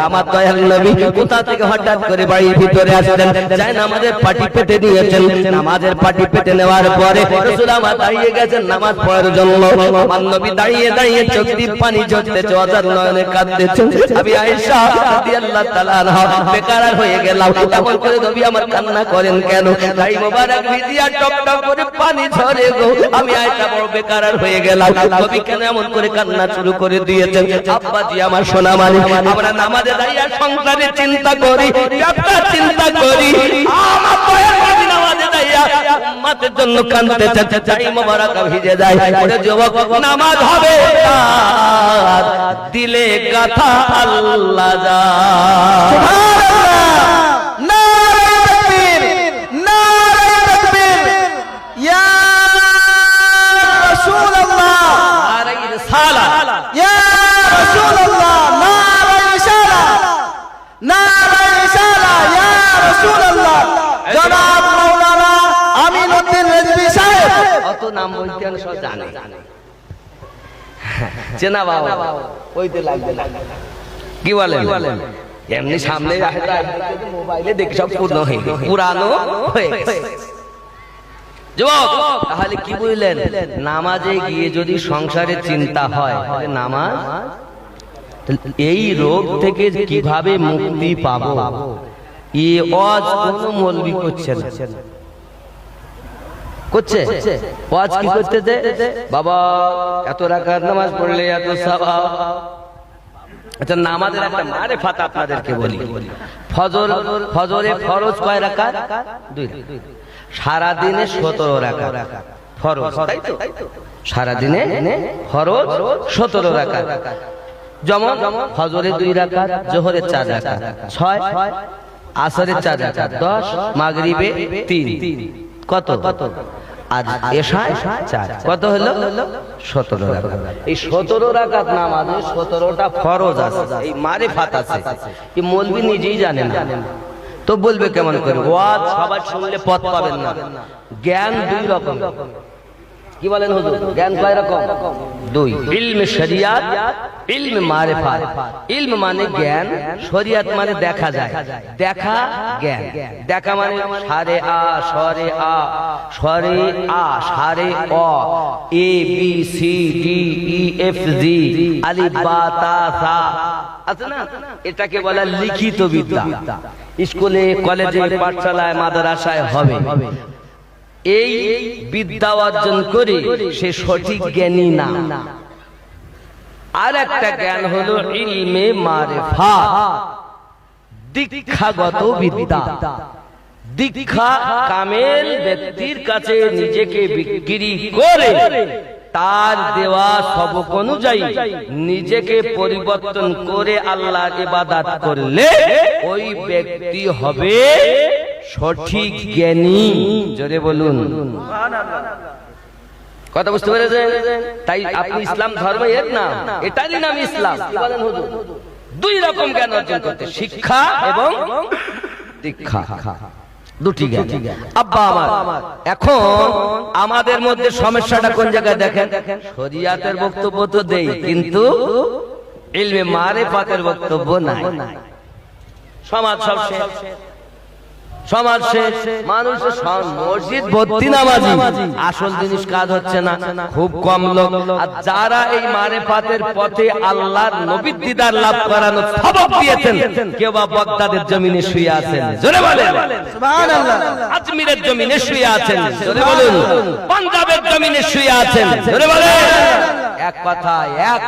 আমার দয়াল নবী কোথা থেকে হঠাৎ করে বাড়ির ভিতরে আসলেন, যায় নামাজের পাটি পেতে দিয়েছেন। নামাজের পাটি পেতে নেওয়ার পরে রাসূল আমার দাঁড়িয়ে গেছেন নামাজ পড়ার জন্য। আমার নবী দাঁড়িয়ে দাঁড়িয়ে চোখ দিয়ে পানি ঝরতেছে, অজার নয়নে কাঁদতেছেন। আমি আয়েশা রাদিয়াল্লাহু তাআলা আনহা বেকার হয়ে গেলাম, এমন করে নবী আমার কান্না করেন কেন? তাই মোবারক ভিজিয়া টপ টপ করে পানি ঝরে গো। আমি আয়েশা বড় বেকার হয়ে গেলাম, নবী কেন এমন করে কান্না শুরু করে দিয়েছেন? আব্বাজি আমার সোনা মানিক, আমরা নামাজে দাঁড়িয়ে সংসারের চিন্তা করি, ব্যবসার চিন্তা করি, আমার দয়ার নবী নামাজে দাঁড়িয়ে উম্মতের জন্য কাঁদতেছেন। তাই মোবারক ভিজে যায়। ওরে যুবক, নামাজ হবে তার দিলে গাথা আল্লাহ যা। নাম বলতে সব জানে, চেনা বাবা ওইতে লাগবে না। কি বলেন? এমনি সামনে মোবাইলে দেখি সব পুরানো হয়ে গেছে। যুবক, তাহলে কি বুঝলেন? নামাজে গিয়ে যদি সংসারের চিন্তা হয়, নামাজ এই রোগ থেকে কিভাবে মুক্তি পাবো, এই ওয়াজ কোন মৌলবি করছে না, করছে ওয়াজ কি করতেছে? বাবা এত রাকাত নামাজ পড়লে এত সওয়াব। আচ্ছা, নামাজের একটা মারেফাত আপনাদেরকে বলি। ফজরে ফরজ কয় রাকাত? 2। সারা দিনে 17 রাকাত ফরজ, তাই তো? সারা দিনে ফরজ 17 রাকাত। যেমন ফজরে 2 রাকাত, যোহরে 4 রাকাত, 6, আসরে 4 রাকাত, 10, মাগরিবে 3, কত? আর এশায় 4, কত হলো? 17 রাকাত। এই 17 রাকাত নামাজে 17টা ফরজ আছে, এই মারিফাত আছে। এই মৌলবি নিজেই জানেন না, তো বলবে কেমন করে? ওয়াজ সবাই শুনলে পথ পাবেন না। জ্ঞান 2 রকম। কি বলেন হুজুর? জ্ঞান কয় রকম? 2। ইলমে শরিয়াত, ইলমে মারিফাত। ইলম মানে জ্ঞান, শরিয়াত মানে দেখা যায়, দেখা জ্ঞান। দেখা মানে সারে আ, সরে আ, সরে আ, সারে অ, A B C D E F G, আলিফ বা তা সা আছে না? এটাকে বলে লিখিত বিদ্যা। স্কুলে, কলেজে, পাঠশালায়, মাদ্রাসায় হবে। এই বিদ্যা অর্জন করে সে সঠিক জ্ঞানী না। আর একটা জ্ঞান হলো ইলমে মারিফাত, দীক্ষাগত বিদ্যা। দীক্ষা কামেল ব্যক্তির কাছে নিজেকে বিক্রি করে তার দেওয়া সবক অনুযায়ী নিজেকে পরিবর্তন করে আল্লাহর ইবাদত করলে ওই ব্যক্তি হবে সঠিক জ্ঞানী। জোরে বলুন সুবহানাল্লাহ। কথা বুঝতে পেরেছেন? তাই আপনি ইসলাম ধর্ম এর নাম, এটারই নাম ইসলাম। কি বলেন হুজুর? 2 রকম জ্ঞান অর্জন করতে, শিক্ষা এবং দীক্ষা, 2টি জ্ঞান। আব্বা আমার, এখন আমাদের মধ্যে সমস্যাটা কোন জায়গায় দেখেন? শরিয়াতের বক্তব্য তো দেই, কিন্তু ইলমে মারিফাতের বক্তব্য নাই। সমাজ সব শেষ, সমাজ শেষ, মানুষ মসজিদ ভর্তি নামাজি, আসল জিনিস কাজ হচ্ছে না, খুব কম লোক। আর যারা এই মারিফাতের পথে আল্লাহর নবীর দিদার লাভ করানো সবক দিয়েছেন, কেউ বা বাগদাদের জমিনে শুয়ে আছেন, জোরে বলেন সুবহানাল্লাহ। আজমিরের জমিনে শুয়ে আছেন, জোরে বলুন। পাঞ্জাবের জমিনে শুয়ে আছেন, জোরে বলেন। এক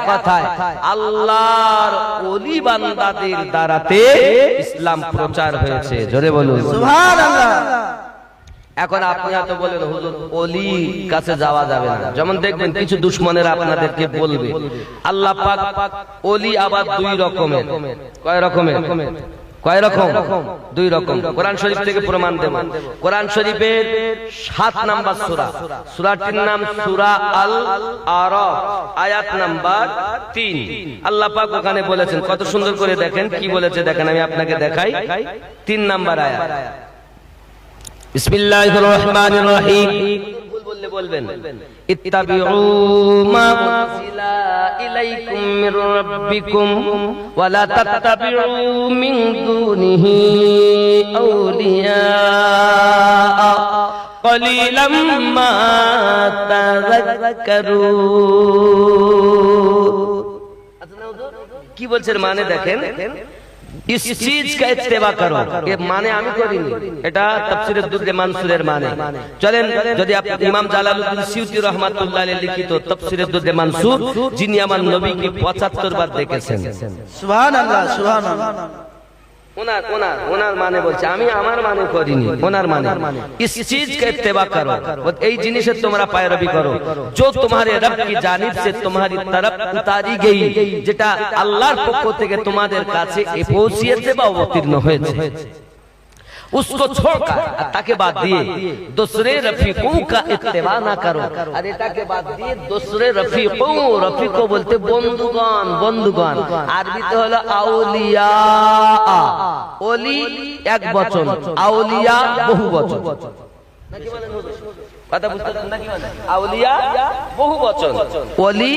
কথায় আল্লাহর ওলি বান্দাদের দ্বারাতে ইসলাম প্রচার হয়েছে, জোরে বলুন সুবহানাল্লাহ। এখন আপনি হয়তো বলেন হুজুর ওলি কাছে যাওয়া যাবে না। যেমন দেখবেন কিছু দুশমনেরা আপনাদেরকে বলবে আল্লাহ পাক ওলি আবার 2 রকমের। কয় রকমের? কয় রকম? 2 রকম। কোরআন শরীফ থেকে প্রমাণ দেব। কোরআন শরীফের 7 নাম্বার সূরা, সূরাটির নাম সূরা আল আরাফ, আয়াত নাম্বার 3। আল্লাহ পাক ওখানে বলেছেন, কত সুন্দর করে দেখেন কি বলেছে, দেখেন আমি আপনাকে দেখাই। 3 নাম্বার আয়াত, বিসমিল্লাহির রহমানির রহিম। বললে বলবেন ইত্তাবিউ মা উনজিলা ইলাইকুম মির রাব্বিকুম ওয়া লা তাত্তাবিউ মিন দুনিহি আউলিয়া কলিলাম মা তাযাক্কারুন। কি বলছেন মানে দেখেন, इस चीज का इत्तेबा करो, ये माने আমি করিনি, এটা তাফসীরের দুররে মানসুরের মানে। চলেন যদি আপনি ইমাম জালালউদ্দিন সিউতি রাহমাতুল্লাহ আলাইহি লিখিত তাফসীরের দুররে মানসুর, যিনি আমার নবীকে 75 বার দেখেছেন, সুবহানাল্লাহ সুবহানাল্লাহ, ওনার মানে বলছে, আমি আমার মানে করিনি, ওনার মানে इस चीज का इत्तेबा करो, এই জিনিসের তোমরা पैरवी करो जो तुम्हारे रब की जानिब से तुम्हारी तरफ उतारी गई, যেটা আল্লাহর পক্ষ থেকে তোমাদের কাছে পৌঁছিয়েছে বা অবতীর্ণ হয়েছে, उसको छोड़कर ताके बाद दिए दूसरे रफीकों का इत्तेबा ना करो। और ताके बाद दिए दूसरे रफीकों, रफीको बोलते बंधुगण, बंधुगण আরবিতে হলো আউলিয়া, ওলি এক বচন, আউলিয়া বহু বচন, নাকি বলেন কথা বুঝতে পারছেন নাকি? আউলিয়া বহু বচন, ওলি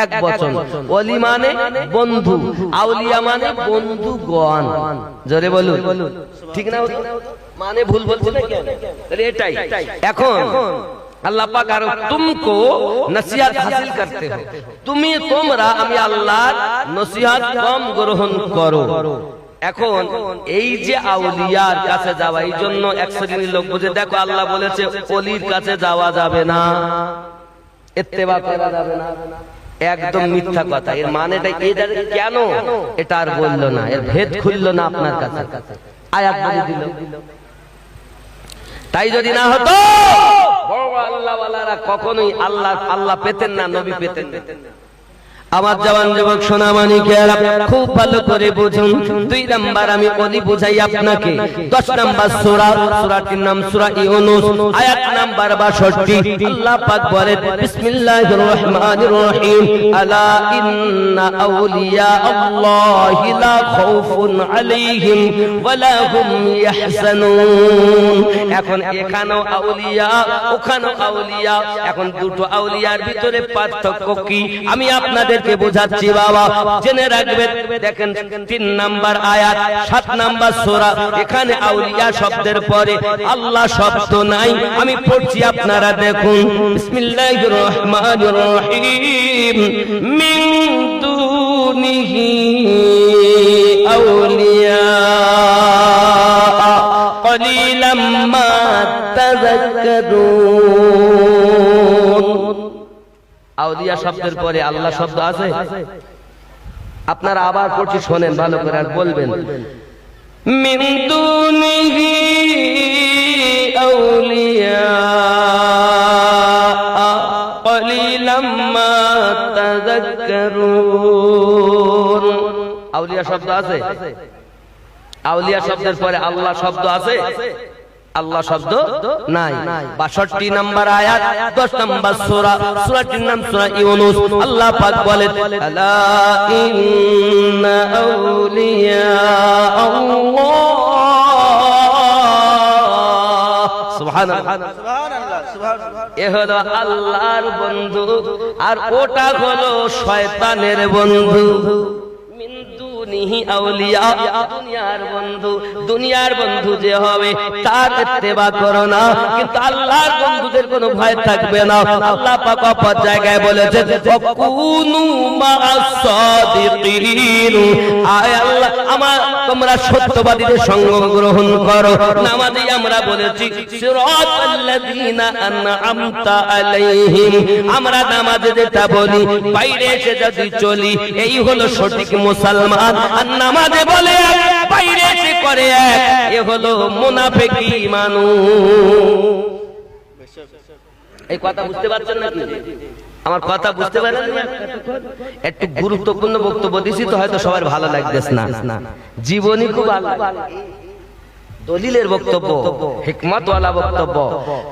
এক বচন, ওলি মানে বন্ধু, আউলিয়া মানে বন্ধুগণ। জোরে বলুন, ঠিক না? মানে ভুল বলছি না কেন? তাহলে এটাই। এখন আল্লাহ পাক আর তুমকো নসিহত হাসিল করতে हो, তুমি তোমরা আমি আল্লাহর নসিহত কম গ্রহণ করো। এখন এই যে আউলিয়ার কাছে যাওয়া, এই জন্য এক শ্রেণীর লোক বুঝে, দেখো আল্লাহ বলেছে ওলির কাছে যাওয়া যাবে না, ইত্তেবা করা যাবে না, একদম মিথ্যা কথা। এর মানেটা এদের কেন এটা আর বললো না, এর ভেদ খুললো না আপনার কাছে, আয়াত বলে দিল। তাই যদি না হতো বড় আল্লাহ ওয়ালারা কখনোই আল্লাহ পেতেন না, নবী পেতেন না। আমার জওয়ান যুবক সোনা মানিকেরা খুব ভালো করে বুঝুন। 2 নাম্বার আমি ওলি বুঝাই আপনাকে। 10 নাম্বার সূরা, সূরাটির নাম সূরা ইউনূস, আয়াত নাম্বার 62। আল্লাহ পাক বলেন বিসমিল্লাহির রহমানির রহিম, আলা ইন্না আউলিয়া আল্লাহি লা খাউফুন আলাইহিম ওয়া লা হুম ইয়াহজানুন। এখন এখানেও আউলিয়া, ওখানেও আউলিয়া, এখন দুটো আউলিয়ার ভিতরে পার্থক্য কি আমি আপনাদের কে বোঝাচ্ছি বাবা, জেনে রাখবেন। দেখেন 3 নাম্বার আয়াত 7 নাম্বার সূরা, এখানে আউলিয়া শব্দের পরে আল্লাহ শব্দ নাই, আমি পড়ছি আপনারা দেখুন। বিসমিল্লাহির রহমানির রহিম, মিন দুনিহি আউলিয়া কলিলাম মা তাযাক্কারুন। আউলিয়া শব্দের পরে আল্লাহ শব্দ আছে? আপনারা আবার পড়ছি, শোনেন ভালো করে আর বলবেন। মিন দুনিহি আউলিয়া কলিলাম মা তাযাক্কারুন। আউলিয়া শব্দ আছে? আউলিয়া শব্দের পরে আল্লাহ শব্দ আছে? আল্লাহ শব্দ নাই। 62 নাম্বার আয়াত 10 নাম্বার সূরা, সূরাটির নাম সূরা ইউনূস। আল্লাহ পাক বলেন আলা ইন্না আউলিয়া আল্লাহ, সুবহানাল্লাহ সুবহানাল্লাহ সুবহানাল্লাহ। এ হলো আল্লাহর বন্ধু আর ওটা হলো শয়তানের বন্ধু। মিন দুনিহি আউলিয়া, দুনিয়ার বন্ধু, দুনিয়ার বন্ধু যে হবে তার ইত্তেবা করো না, কিন্তু আল্লাহর বন্ধুদের কোনো ভয় থাকবে না। আল্লাহ পাক অপর জায়গায় বলেছেন ওয়াকুনু মা'আস সাদিকিন, আয় আল্লাহ আমার তোমরা সত্যবাদীদের সঙ্গ গ্রহণ করো। নামাজে আমরা বলেছি সিরাতাল্লাযীনা আন'আমতা আলাইহিম, আমরা নামাজে যেটা বলি বাইরে এসে যদি চলি এই হলো সঠিক মুসলমান, আর নামাজে বলে বাইরে এসে করে এ হলো মুনাফিকি মানুষ। এই কথা বুঝতে পারছেন নাকি? আমার কথা বুঝতে পারেন? একটু গুরুত্বপূর্ণ বক্তব্য দিছি তো হয়তো সবার ভালো লাগতেছে না, জীবনী খুব ভালো। দলিলের বক্তব্য, হিকমতওয়ালা বক্তব্্য।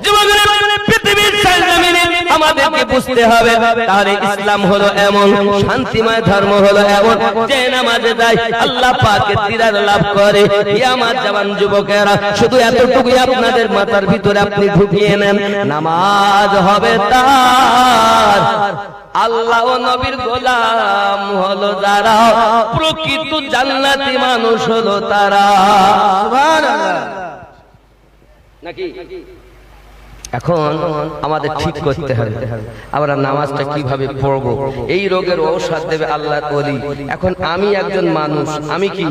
যুবকেরা, পৃথিবীর সরজমিনে আমাদেরকে বুঝতে হবে, তাহলে ইসলাম হলো এমন শান্তিময় ধর্ম, হলো এমন যে নামাজে যায় আল্লাহ পাকের দিদার লাভ করে। আমার জওয়ান যুবকেরা, শুধু এতটুকুই আপনাদের মাথার ভিতরে আপনি ঢুকিয়ে নেন, নামাজ হবে তার, আল্লাহ ও নবীর গোলাম হলো যারা, প্রকৃত জান্নাতি মানুষ হলো তারা। সুবহানাল্লাহ। নাকি? এখন আমাদের ঠিক করতে হবে আমরা নামাজটা কিভাবে পড়বো। এই রোগের ঔষধ দেবে আল্লাহর ওলি। এখন আমি একজন মানুষ, আমি কি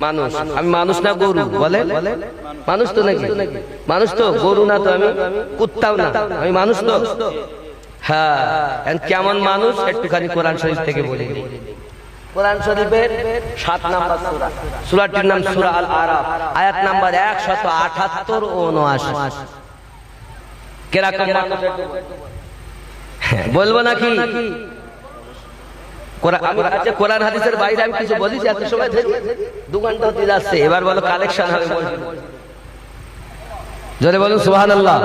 মানুষ? আমি মানুষ না গরু? বলে মানুষ তো নাকি? মানুষ তো, গরু না তো, আমি কুত্তাও না, আমি মানুষ তো। হ্যাঁ, কেমন মানুষ একটুখানি কোরআন শরীফ থেকে বলি। কোরআন শরীফের 7 নাম্বার সূরা, সূরাটির নাম সূরা আল আরাফ, আয়াত নাম্বার 178 ও 79। কিরকম মানুষ বলবো নাকি? কোরআন হাদিসের বাইরে আমি কিছু বলেছি এত সময় ধরে? 2 ঘন্টা হতে যাচ্ছে, এবার বলো কালেকশন হবে। জোরে বলুন সুবহানাল্লাহ।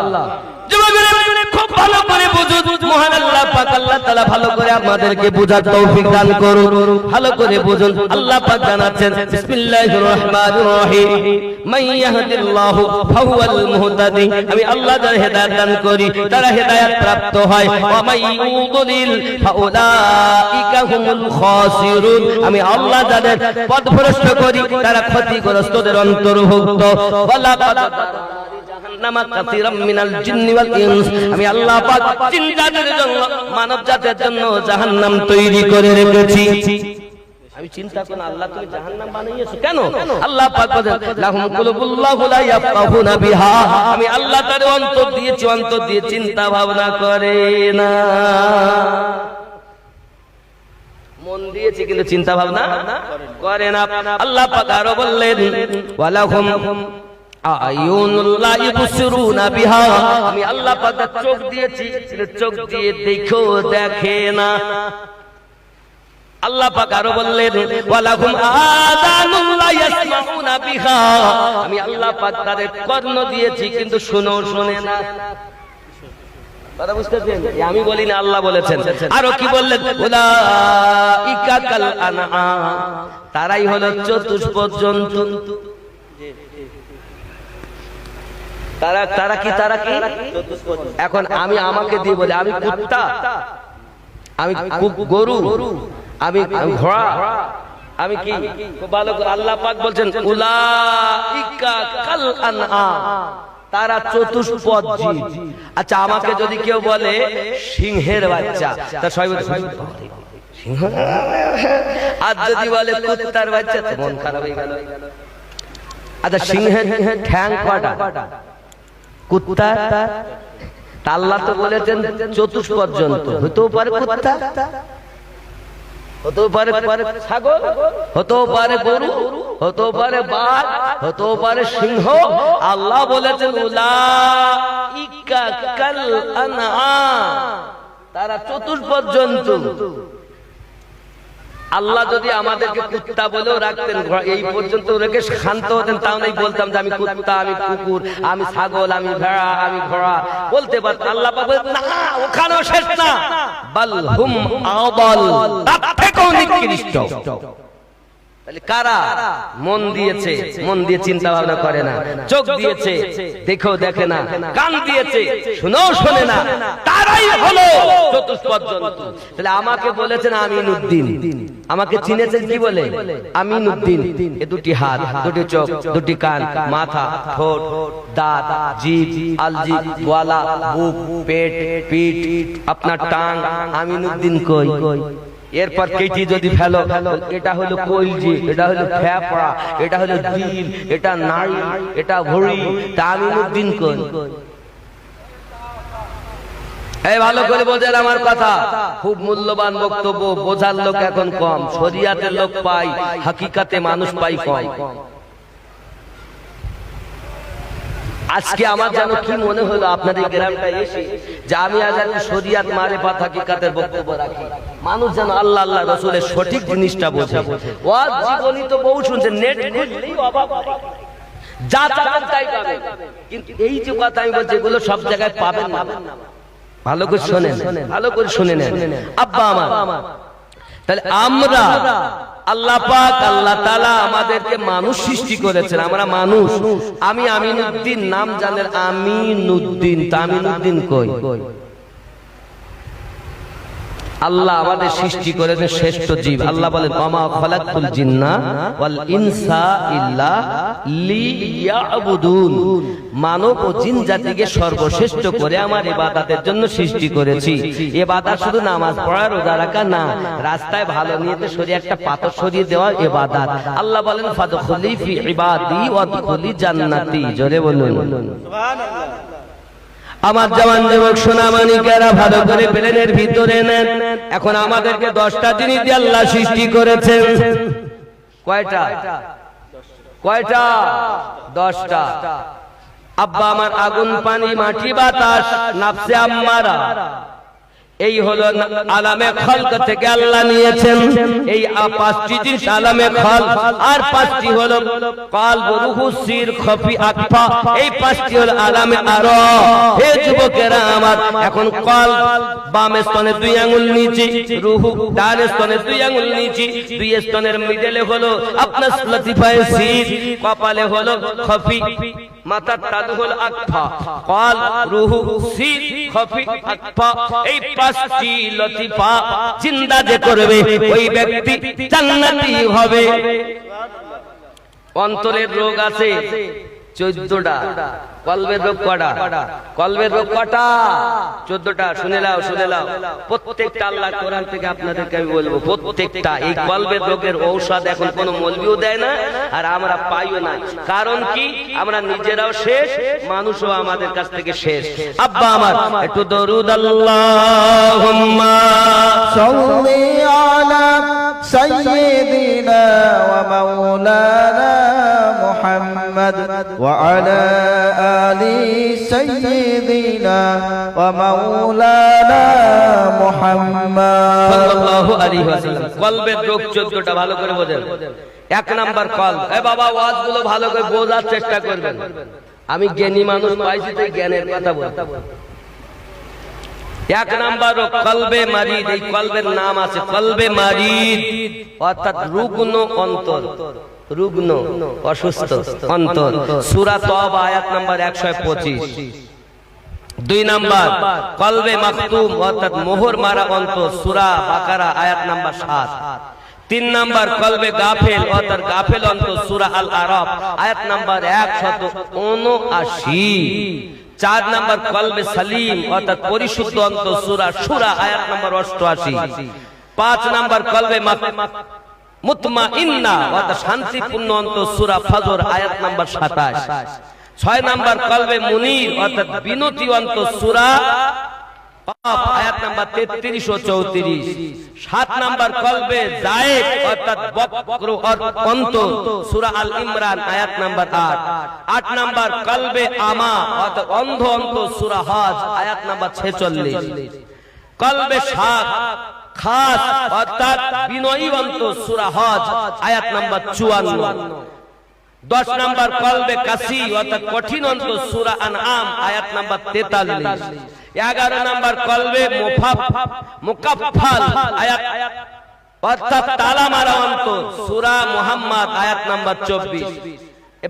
খুব ভালো করে বুঝুন, মহান আল্লাহ পাক আল্লাহ তাআলা ভালো করে আমাদেরকে বুঝার তৌফিক দান করুন। ভালো করে বুঝুন, আল্লাহ পাক জানাচ্ছেন বিসমিল্লাহির রহমানির রহিম, মান ইয়াহদিল্লাহু ফাহুয়াল মুহতাদি। আমি আল্লাহ যার হেদায়েত দান করি তারা হেদায়েত প্রাপ্ত হয়। ওয়া মান ইউদ্লিল ফাউলাইকা হুমুল খাসিরুন। আমি আল্লাহ যাদের পথভ্রষ্ট করি তারা ক্ষতিগ্রস্তদের অন্তর্ভুক্ত। ওয়ালা কাদ আমি আল্লাহ পাক জিন জাতির জন্য, মানব জাতির জন্য জাহান্নাম তৈরি করে রেখেছি। আমি চিন্তা করি আল্লাহ তুমি জাহান্নাম বানিয়েছো কেন? আল্লাহ পাক বলেন লাহুম কুলুবুল্লাহু লা ইয়াফকাহুনা বিহা। আমি আল্লাহ তার অন্তর দিয়েছি, অন্তর দিয়ে চিন্তা ভাবনা করে না। মন দিয়েছি কিন্তু চিন্তা ভাবনা করে না। আল্লাহ পাক আরো বললেন ওয়ালাহুম আয়ুনুল্লাহি ইবসিরুনা বিহা। আমি আল্লাহ পাক চোখ দিয়েছি, চোখ দিয়ে দেখো দেখে না। আল্লাহ পাক আরো বললেন ওয়ালাহুম আযানুল্লাহি ইয়াসমাউনা বিহা। আমি আল্লাহ পাক তাদের কর্ণ দিয়েছি কিন্তু শোনে না। কথা বুঝতেছেন? আমি বলি না, আল্লাহ বলেছেন। আরো কি বললেন? উলাইকা কাল আনআম, তারাই হলো চতুষ্পদ জন্তু। তারা কি? এখন আমি আমাকে দিয়ে বলি আমি কুত্তা, আমি গরু, আমি ঘোড়া, আমি কি? ভালো আল্লাহ পাক বলছেন উলাইকা কাল আনআম, তারা চতুষ্পদ জীব। আচ্ছা, আমাকে যদি কেউ বলে সিংহের বাচ্চা, তা সবাই বলে সিংহ। আর যদি বলে কুত্তার বাচ্চা, তো মন খারাপ হয়ে গেল। আচ্ছা, সিংহের ঠ্যাং কটা? কুত্তা। আল্লাহ তো বলেছেন চতুষ্পদ জন্তু, হতেও পারে কুত্তা, হতেও পারে ছাগল, হতেও পারে গরু, হতেও পারে বাঘ, হতেও পারে সিংহ। আল্লাহ বলেছেন উলাইকা কাল আনআম, তারা চতুষ্পদ জন্তু। আল্লাহ যদি আমাদেরকে কুত্তা বলেও রাখতেন, এই পর্যন্ত রেখে শান্ত হতেন, তাও নাই বলতাম যে আমি কুত্তা, আমি কুকুর, আমি ছাগল, আমি ভেড়া, আমি ঘোড়া, বলতে পারতাম। আল্লাহ পাক বলেন না, ওখানেও শেষ না, বাল হুম আদাল, তার থেকেও নিকৃষ্ট। তাহলে কারা? মন দিয়েছে, মন দিয়ে চিন্তা ভাবনা করে না, চোখ দিয়েছে দেখেও দেখে না, কান দিয়েছে শুনেও শোনে না, তারাই হলো চতুষ্পদ জন্তু। তাহলে আমাকে বলেছেন আমিনউদ্দিন, আমাকে চিনেছেন কি বলে? আমিনউদ্দিন। এ দুটি হাত, দুটি চোখ, দুটি কান, মাথা, ঠোঁট, দাঁত, জিভ, আলজিভ, গলা, বুক, পেট, পিঠ, আপনার টাং, আমিনউদ্দিন কই? এরপর কেটি যদি ফেলো, এটা হলো কলজি, এটা হলো ফেফড়া, এটা হলো দিল, এটা নাড়ি, এটা ভুঁড়ি, তা আমিনউদ্দিন কই? এই ভালো করে বোঝেন আমার কথা, খুব মূল্যবান বক্তব্য, বোঝার লোক এখন কম, শরিয়াতের লোক পাই, হাকিকাতে মানুষ পাই কম। আজকে আমার যেন কি মনে হলো আপনাদের গ্রামটা এসে, যে আমি আজ একটা শরিয়াত মারেফাত হাকিকাতের বক্তব্য রাখি, মানুষ যেন আল্লাহ আল্লাহ রাসূলের সঠিক জিনিসটা বোঝে। ওয়াজ জীবনী তো বহু শুনছেন, নেট খুঁজলেই অবাক হয়। যা চাবেন তাই পাবেন। কিন্তু এই যে কথা আমি বলছি এগুলো সব জায়গায় পাবেন না। ভালো করে শোনেন, ভালো করে শুনে নেন আব্বা আমার। তাহলে আমরা আল্লাহ পাক আল্লাহ তাআলা আমাদেরকে মানুষ সৃষ্টি করেছেন, আমরা মানুষ। আমি আমিনুদ্দিন, নাম জানেন আমিনুদ্দিন, তা আমিনুদ্দিন কই? আল্লাহ আমাদের সৃষ্টি করেছেন শ্রেষ্ঠ জীব। আল্লাহ বলেন ওয়ামা খালাকতুল জিন্না ওয়াল ইনসা ইল্লা লিয়াবুদুন, মানব ও জিন জাতিকে সর্বশ্রেষ্ঠ করে আমার ইবাদতের জন্য সৃষ্টি করেছি। ইবাদত শুধু নামাজ পড়া, রোজা রাখা না, রাস্তায় ভালো নিয়তে সরিয়ে একটা পাথর সরিয়ে দেওয়া ইবাদত। আল্লাহ বলেন ফাদখুলি ফি ইবাদি ওয়াদখুলি জান্নাতি। জোরে বলুন সুবহানাল্লাহ। আমার জওয়ান যুবক সোনামণিকেরা ভালো করে প্লেনের ভিতরে নেন। এখন আমাদেরকে 10টা জিনিস দিয়ে আল্লাহ সৃষ্টি করেছেন। কয়টা? কয়টা? 10টা। আব্বা আমার আগুন, পানি, মাটি, বাতাস, নাফসে আম্মারা, এই হলো আলামে খলক থেকে আল্লাহ নিয়েছেন। এই 5টি জিনিস আলামে খলক, আর 5টি হলো কলব, রূহ, সির, খফি, আকফা। এই 5টি হলো আলামে আরা। হে যুবকেরা আমার, এখন কলব বাম স্তনে 2 আঙ্গুল নিচে, রূহ ডান স্তনে 2 আঙ্গুল নিচে, 2 স্তনের মিডলে হলো আপনার লতিফায়ে সির, কপালে হলো খফি, মাথার তালু হলো আকফা। কলব, রূহ, সির, খফি, আকফা, এই 5টি লতিফা জিন্দা যে করবে ওই ব্যক্তি জান্নাতি হবে। অন্তরের রোগ আছে 14টা, কলবের রোগ কটা? কলবের রোগ কটা? 14টা। শুনে নাও, শুনে নাও। প্রত্যেকটা আল্লাহ কোরআন থেকে আপনাদেরকে আমি বলবো, প্রত্যেকটা। এই কলবের রোগের ঔষধ এখন কোনো মৌলবিও দেয় না, আর আমরা পাইও না। কারণ কি? আমরা নিজেরাও শেষ, মানুষও আমাদের কাছ থেকে শেষ। আব্বা আমার একটু দরুদ আল্লাহুম্মা সাল্লি আলা সাইয়্যিদিনা ওয়া মাওলানা মুহাম্মদ ওয়া আলা আলি সাইয়্যিদিনা ওয়া মাওলানা মুহাম্মদ সাল্লাল্লাহু আলাইহি ওয়াসাল্লাম। কলবের রোগ 14টা, ভালো করে বোঝেন। 1 নাম্বার কলব। এ বাবা, ওয়াজগুলো ভালো করে বোঝার চেষ্টা করবেন। আমি জ্ঞানী মানুষ পাইছি, তাই জ্ঞানের কথা বলতে। 1 নাম্বার কলবে মারিদ। এই কলবের নাম আছে কলবে মারিদ, অর্থাৎ রুগ্ন অন্তর, রুগ্ন অসুস্থ অন্তর। সূরা তওবা আয়াত নাম্বার 125। 2 নাম্বার কলবে মাকতুম, অর্থাৎ মোহর মারা অন্তর, সূরা বাকারা আয়াত নাম্বার 7। 3 নাম্বার কলবে গাফেল, অর্থাৎ গাফেল অন্তর, সূরা আল আরাফ আয়াত নাম্বার 179। 4 নাম্বার কলবে সালিম, অর্থাৎ পরিশুদ্ধ অন্তর, সূরা শুরা আয়াত নাম্বার 88। 5 নাম্বার কলবে মুতমাইন্না, অর্থাৎ শান্তিপূর্ণ অন্তর, সূরা ফজর আয়াত নাম্বার 27। 6 নাম্বার কলবে মুনির, অর্থাৎ বিনতি অন্তর, সূরা কাফ আয়াত নাম্বার 33 ও 34। 7 নাম্বার কলবে যায়েদ, অর্থাৎ বক্র অন্তর, সূরা আল ইমরান আয়াত নাম্বার 8। 8 নাম্বার কলবে আমা, অর্থাৎ অন্ধ অন্তর, সূরা হজ আয়াত নাম্বার 46। কলবে শাক খাস, অর্থাৎ বিনয়ী অন্তর, সূরা হজ আয়াত নাম্বার 54। 10 নাম্বার কলবে কাসি, অর্থাৎ কঠিন অন্তর, সূরা আনআম আয়াত নাম্বার 43। 11 নাম্বার কলবে মুকাফফাল আয়াত, অর্থাৎ তালা মারা অন্তর, সূরা মুহাম্মদ আয়াত নাম্বার 24।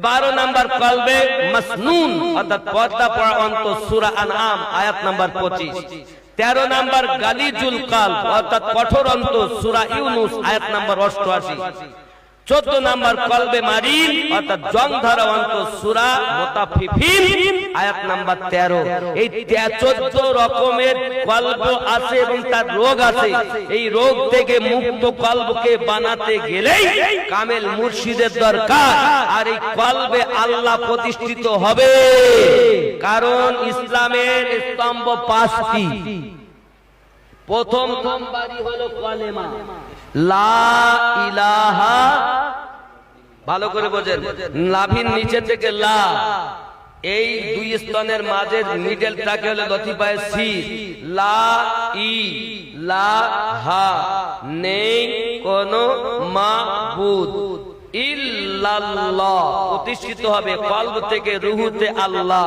12 নাম্বার কলবে মাসনুন, অর্থাৎ পর্দা পড়া অন্তর, সূরা আনআম আয়াত নাম্বার 25। 13 নাম্বার গালিজুল কলব, অর্থাৎ কঠোর অন্তর, সূরা ইউনূস আয়াত নাম্বার 88। 14 নাম্বার কলবে মারিন, অর্থাৎ জং ধরা অন্তর, সূরা মুতাফফিফিন আয়াত নাম্বার 13। এই 14 রকমের কলব আছে এবং তার রোগ আছে। এই রোগ থেকে মুক্ত কলবকে বানাতে গেলেই কামেল মুর্শিদের দরকার, আর এই কলবে আল্লাহ প্রতিষ্ঠিত হবে। কারণ ইসলামের স্তম্ভ 5টি। প্রথম নাম্বারই হলো কালেমা লা ইলাহা, ভালো করে বোঝেন, নাভির নিচে থেকে লা, এই 2 স্তনের মাঝের মিডলটাকে হলো লতিফায়ে সির। লা ইলাহা, নেই কোনো মাবুদ ইল্লা ইল্লাল্লাহ প্রতিষ্ঠিত হবে কলব থেকে রুহুতে আল্লাহ।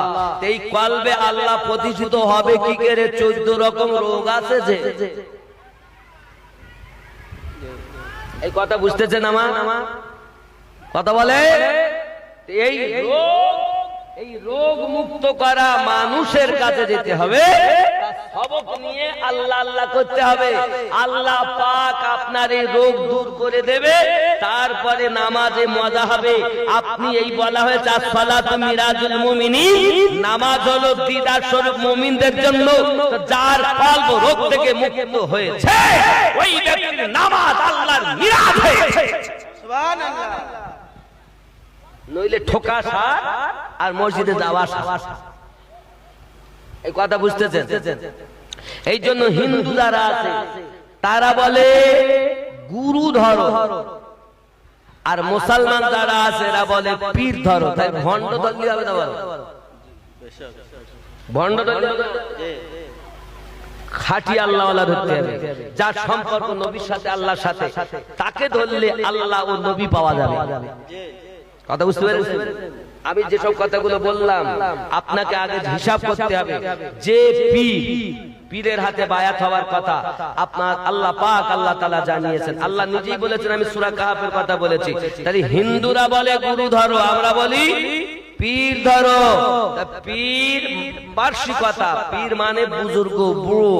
এই কলবে আল্লাহ প্রতিষ্ঠিত হবে কি করে? 14 রকম রোগ আছে যে, এই কথা বুঝতেছেন আমার কথা বলে? এই রোগ মুক্ত করা মানুষের কাছে যেতে হবে, সবক নিয়ে আল্লাহ আল্লাহ করতে হবে। আল্লাহ পাক আপনার এই রোগ দূর করে দেবে, তারপরে নামাজে মজা হবে। আপনি এই বলা হয়েছে আসসালাতু মিরাজুল মুমিনিন, নামাজ হলো দিদার স্বরূপ মুমিনদের জন্য। যার কলব রোগ থেকে মুক্ত হয়েছে ওই ব্যক্তির নামাজ আল্লাহর মিরাজ হয়েছে। সুবহানাল্লাহ। নইলে ঠোকা সার আর মসজিদে যাওয়া সার। এই কথা বুঝতেছেন? এই জন্য হিন্দু যারা আছে তারা বলে গুরু ধরো, আর মুসলমান যারা আছে এরা বলে পীর ধরো। তাই ভণ্ড ধরলে হবে না? বলো ভণ্ড ধরলে খাঁটি আল্লাহওয়ালা ধরতে হবে, যার সম্পর্ক নবীর সাথে আল্লাহর সাথে, তাকে ধরলে আল্লাহ ও নবী পাওয়া যাবে। কথা বুঝতে পেরেছেন? আমি যেসব কথাগুলো বললাম আপনাকে আগে হিসাব করতে হবে। যে পীরের হাতে বায়াত হওয়ার কথা আপনার আল্লাহ পাক আল্লাহ তাআলা জানিয়েছেন, আল্লাহ নিজেই বলেছেন। আমি সূরা কাহফের কথা বলেছি। তাই হিন্দুরা বলে গুরু ধরো, আমরা বলি পীর ধরো। পীর বার্ষিকতা, পীর মানে বুজুর্গ বুড়ো,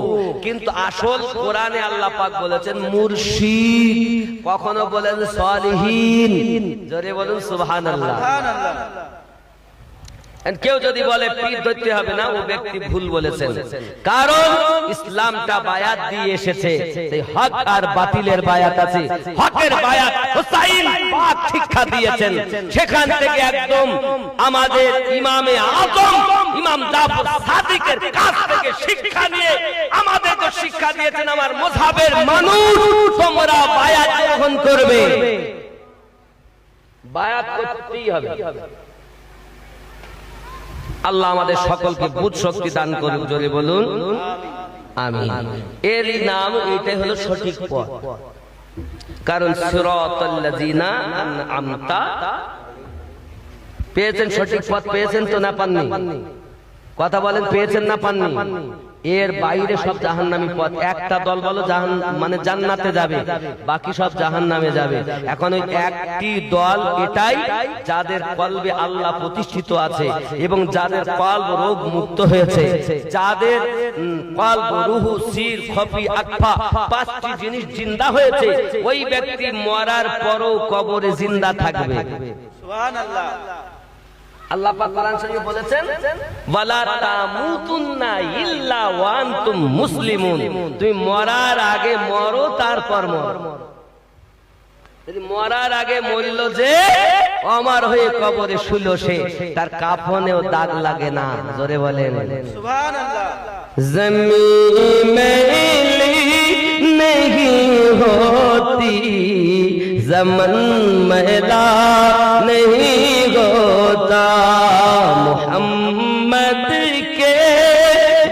কিন্তু আসল কোরআনে আল্লাহ পাক বলেছেন মুর্শিদ, কখনো বলেন সালিহিন। জোরে বলুন সুবহানাল্লাহ। কেউ যদি বলে পীর ধরতে হবে না, ও ব্যক্তি ভুল বলেছেন। কারণ ইসলামটা বায়াত দিয়ে এসেছে, হক আর বাতিলের বায়াত আছে। হকের বায়াত হুসাইন পাক শিক্ষা দিয়েছেন, সেখান থেকে একদম আমাদের ইমামে আযম ইমাম জাফর সাদিকের কাছ থেকে শিক্ষা নিয়ে আমাদেরকে শিক্ষা দিয়েছেন, আমার মাযহাবের মানুষ তোমরা বায়াত গ্রহণ করবে, বায়াত করতেই হবে। আল্লাহ আমাদের সকলকে বুঝ শক্তি দান করুন। জোরে বলুন আমিন। এর নাম এটাই হলো সঠিক পথ। কারণ সিরাতাল্লাযিনা আনআমতা পেয়েছেন, সঠিক পথ পেয়েছেন তো না পাননি? কথা বলেন, পেয়েছেন না পাননি? এর বাইরে সব জাহান্নামী পথ। একটা দল বলো মানে জান্নাতে যাবে, বাকি সব জাহান্নামে যাবে। এখন ওই একটি দল এটাই, যাদের কলবে আল্লাহ প্রতিষ্ঠিত আছে এবং যাদের কলব রোগ মুক্ত হয়েছে, যাদের কলব রুহু সির খফি আকফা পাঁচটি জিনিস জিন্দা হয়েছে, ওই ব্যক্তি মরার পরও কবরে জিন্দা থাকবে। সুবহানাল্লাহ। আল্লাহ পাক কোরআন শরীফে বলেছেন ওয়ালা তামুতুন্না ইল্লা ওয়া আনতুম মুসলিমুন, তুমি মরার আগে মরো, তারপর মরো। যদি মরার আগে মরল যে অমর হয়ে কবরে শুলো, সে তার কাফনেও দাগ লাগে না। জোরে বলেন সুবহানাল্লাহ। জমিন মেলি नहीं होती, ज़मन मैला नहीं होता, मोहम्मद के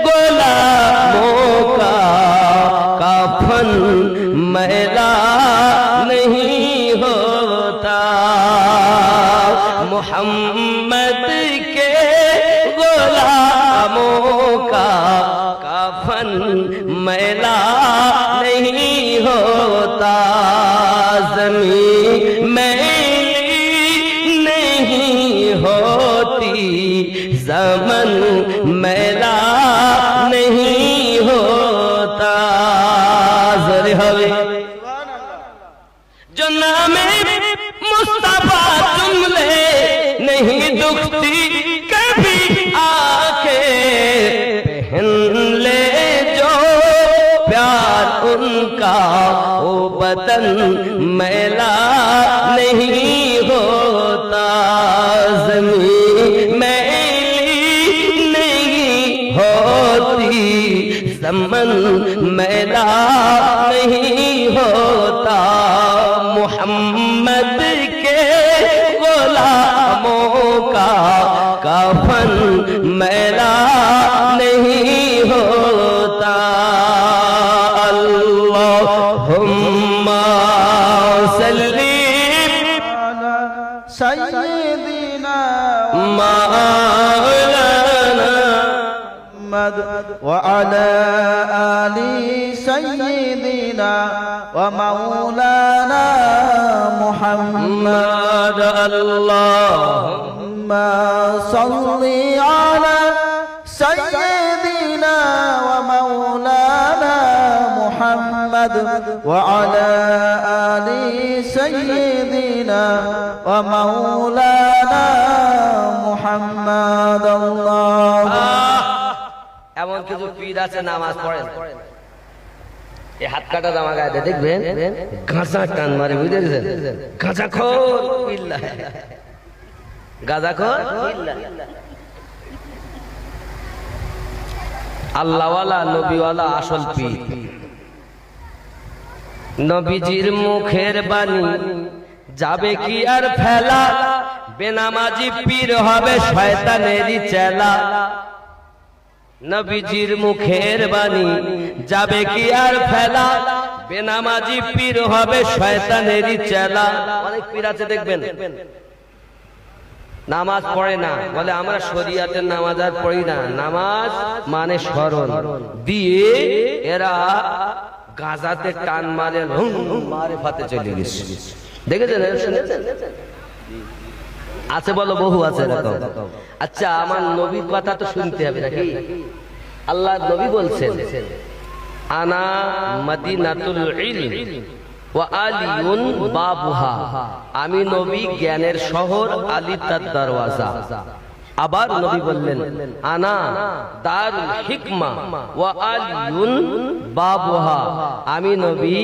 गुलामों का कफन मैला नहीं होता, मोहम्मद के गुलामों का कफन मैला नहीं होता, ज़मीन मैली नहीं होती, ज़मन मैला नहीं होता। ज़रे हवे जो नामे मुस्तफा जुमले नहीं दुखती, कभी आके पहन ले जो प्यार उनका, वो बदन मैला नहीं होता, ज़मीन मैली नहीं होती, ज़मन मैला नहीं होता, मोहम्मद के गुलामों का कफन मैला नहीं होता। अल्लाहुम्मा सल्ली محمد وعلى آل سيدنا ومولانا محمد اللهم صل على سيدنا ومولانا محمد وعلى آل سيدنا ومولانا محمد الله এমন কিছু পীর আছে নামাজ পড়েন, এই হাত কাটা জামা গায়ে দেখবেন গাঁজা টান মারে, বুঝেছেন? গাঁজাখোর বিল্লাহ, গাঁজাখোর বিল্লাহ। আল্লাহওয়ালা নবীওয়ালা আসল পীর, নবীজির মুখের বাণী যাবে কি আর ফেলা, বেনামাজি পীর হবে শয়তানেরই চেলা। নবীজির মুখের বাণী যাবে কি আর ফেলা, বেনামাজি পীর হবে শয়তানেরই চেলা। অনেক পীর আছে দেখবেন নামাজ পড়ে না, বলে আমরা শরিয়াতের নামাজ আর পড়ি না, নামাজ মানে স্মরণ দিয়ে এরা গাজাতে টান মারে, মারে ফাতে চলে গেছে। দেখেছেন, শুনেছেন? আছে, বলো বহু আছে এরকম। আচ্ছা, আমার নবীর কথা তো শুনতে হবে নাকি? আল্লাহ নবী বলছেন, আনা মদিনাতুল ইলম ওয়া আলিউন বাবুহা, আমি নবী জ্ঞানের শহর, আলী তার দরওয়াজা। আবার নবী বললেন, আনা দারুল হিকমা ওয়া আলিউন বাবুহা, আমি নবী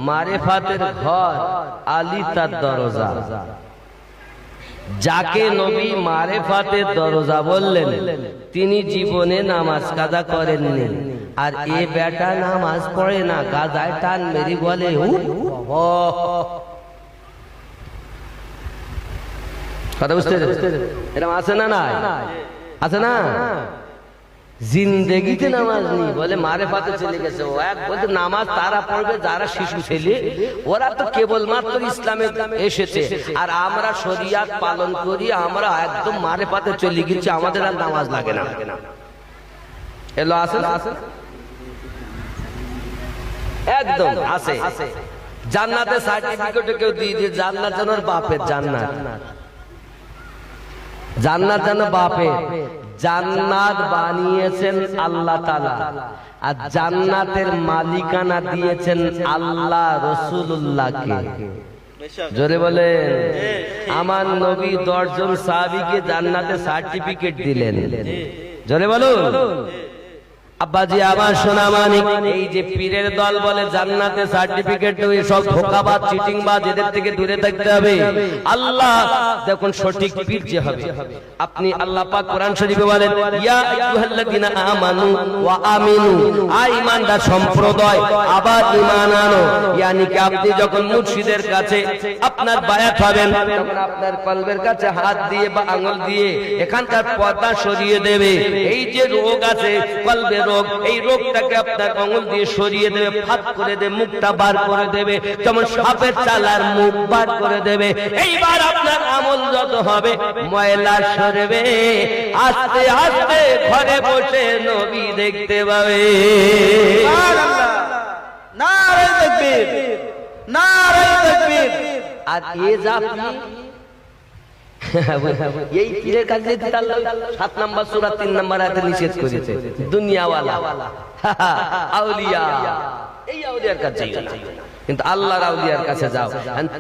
মারিফাতের ঘর, আলী তার দরজা। যাকে নবী মারিফাতের দরজা বললেন তিনি জীবনে নামাজ কাজা করেননি, আর এ বেটা নামাজ পড়ে না, গাজায় টান মেরি বলে কথা বুঝতে এরকম আছে না? নাই আছে না? জিন্দেগিতে নামাজ নেই, বলে মারিফাতে চলে গেছে। ও এক বলতে নামাজ তারা পড়বে যারা শিশু ছেলে, ওরা তো কেবলমাত্র ইসলামে এসেছে, আর আমরা শরিয়াত পালন করি, আমরা একদম মারিফাতে চলে গেছি, আমাদের আর নামাজ লাগে না। এলো আছে একদম আছে। জান্নাতে সার্টিফিকেট কেউ দিয়ে দিয়ে, জান্নাত যেন বাপের জান্নাত, জান্নাত যেন বাপের। জান্নাত বানিয়েছেন আল্লাহ তাআলা, আর জান্নাতের মালিকানা দিয়েছেন আল্লাহ রাসূলুল্লাহকে। জোরে বলেন, আমার নবী 10 জন সাহাবীকে জান্নাতে সার্টিফিকেট দিলেন। জোরে বলুন। আব্বাজি আমার সোনা মানিক, এই যে পীরের দল বলে জান্নাতে সার্টিফিকেট, সব ধোঁকাবাজ চিটিংবাজ, এদের থেকে দূরে থাকতে হবে। আল্লাহ দেখুন সঠিক পীর যে হবে, আপনি আল্লাহ পাক কোরআন শরীফে বলেন, ইয়া আইয়ুহাল্লাযিনা আমানু ওয়া আমিনু, ঈমানদার সম্প্রদায় আবার ঈমান আনো। ইয়ানি কি আপনি যখন মুর্শিদের কাছে আপনার বায়াত হবেন, তখন আপনার কলবের কাছে হাত দিয়ে বা আঙ্গুল দিয়ে এখানকার পর্দা সরিয়ে দেবে। এই যে রোগ আছে কলবের রোগ, এই রোগটাকে আপনার আঙ্গুল দিয়ে সরিয়ে দেবে, ফাঁক করে দেবে, মুখটা বার করে দেবে, যেমন সাপের চালার মুখ বার করে দেবে। এইবার আপনার আমল যত হবে ময়লা সরবে, আস্তে আস্তে ঘরে বসে নবী দেখতে পাবে। নারে তাকবীর, নারে তাকবীর। আর এ জাতি এই পীরের কাছে 7 নম্বর সূরা 3 নম্বর আয়াতে নিষেধ করেছে, দুনিয়াওয়ালা আউলিয়া, এই আউলিয়ার কাছে কিন্তু আল্লাহর আউলিয়ার কাছে যাও।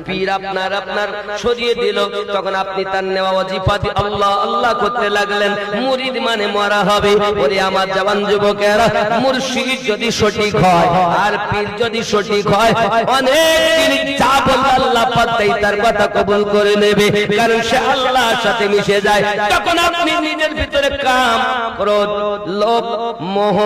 পীর আপনার সরিয়ে দিল, তখন আপনি তার নেওয়া ওয়াজিফা দিয়ে আল্লাহ আল্লাহ করতে লাগলেন। মুরিদ মানে মরা হবে। ওরে আমার জওয়ান যুবকেরা, মুর্শিদ যদি সঠিক হয় আর পীর যদি সঠিক হয়, অনেক পীর যা বলবে আল্লাহ পাক তার কথা কবুল করে নেবে, কারণ সে আল্লাহর সাথে মিশে যায়। তখন আপনি নিজের ভিতরে কাম, ক্রোধ, লোভ, মোহ,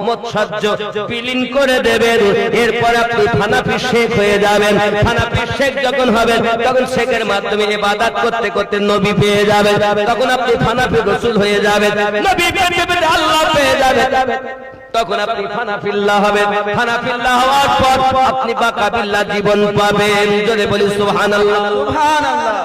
মৎসর্য বিলীন করে দেবেন। এরপর আপনি ফানাফি শেখ হয়ে যাবেন। হানাফি শেখ যখন হবেন, তখন শেখের মাধ্যমে ইবাদত করতে করতে নবী পেয়ে যাবেন। তখন আপনি হানাফি রাসূল হয়ে যাবেন, নবী পেতে পেতে আল্লাহ পেয়ে যাবেন। তখন আপনি হানাফিল্লাহ হবেন। হানাফিল্লাহ হওয়ার পর আপনি বাকাবিল্লাহ জীবন পাবেন। জোরে বলি সুবহানাল্লাহ, সুবহানাল্লাহ।